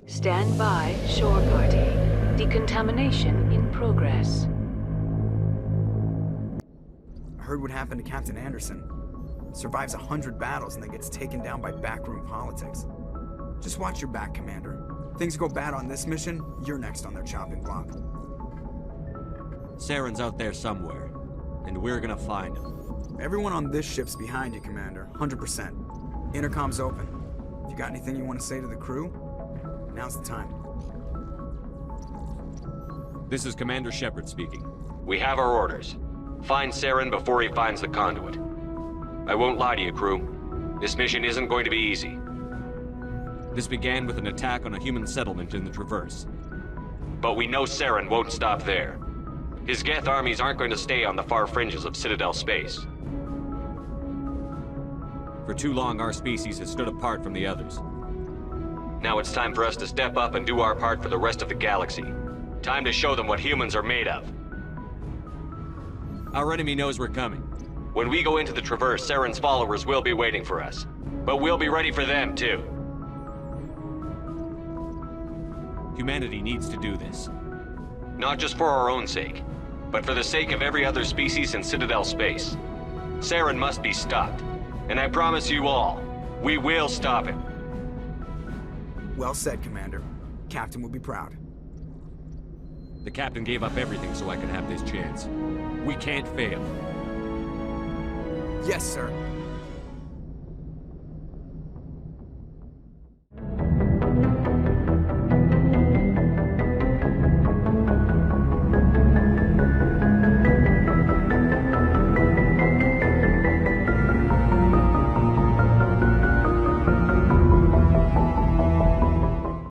Stand by, shore party. Decontamination in progress. I heard what happened to Captain Anderson. Survives 100 battles and then gets taken down by backroom politics. Just watch your back, Commander. Things go bad on this mission, you're next on their chopping block. Charon's out there somewhere, and we're gonna find him. Everyone on this ship's behind you, Commander. 100%. Intercom's open. If you got anything you want to say to the crew, now's the time. This is Commander Shepard speaking. We have our orders. Find Charon before he finds the conduit. I won't lie to you, crew. This mission isn't going to be easy. This began with an attack on a human settlement in the Traverse. But we know Charon won't stop there. His Geth armies aren't going to stay on the far fringes of Citadel space. For too long, our species has stood apart from the others. Now it's time for us to step up and do our part for the rest of the galaxy. Time to show them what humans are made of. Our enemy knows we're coming. When we go into the Traverse, Charon's followers will be waiting for us. But we'll be ready for them, too. Humanity needs to do this. Not just for our own sake, but for the sake of every other species in Citadel space. Charon must be stopped. And I promise you all, we will stop him. Well said, Commander. Captain will be proud. The captain gave up everything so I could have this chance. We can't fail. Yes, sir.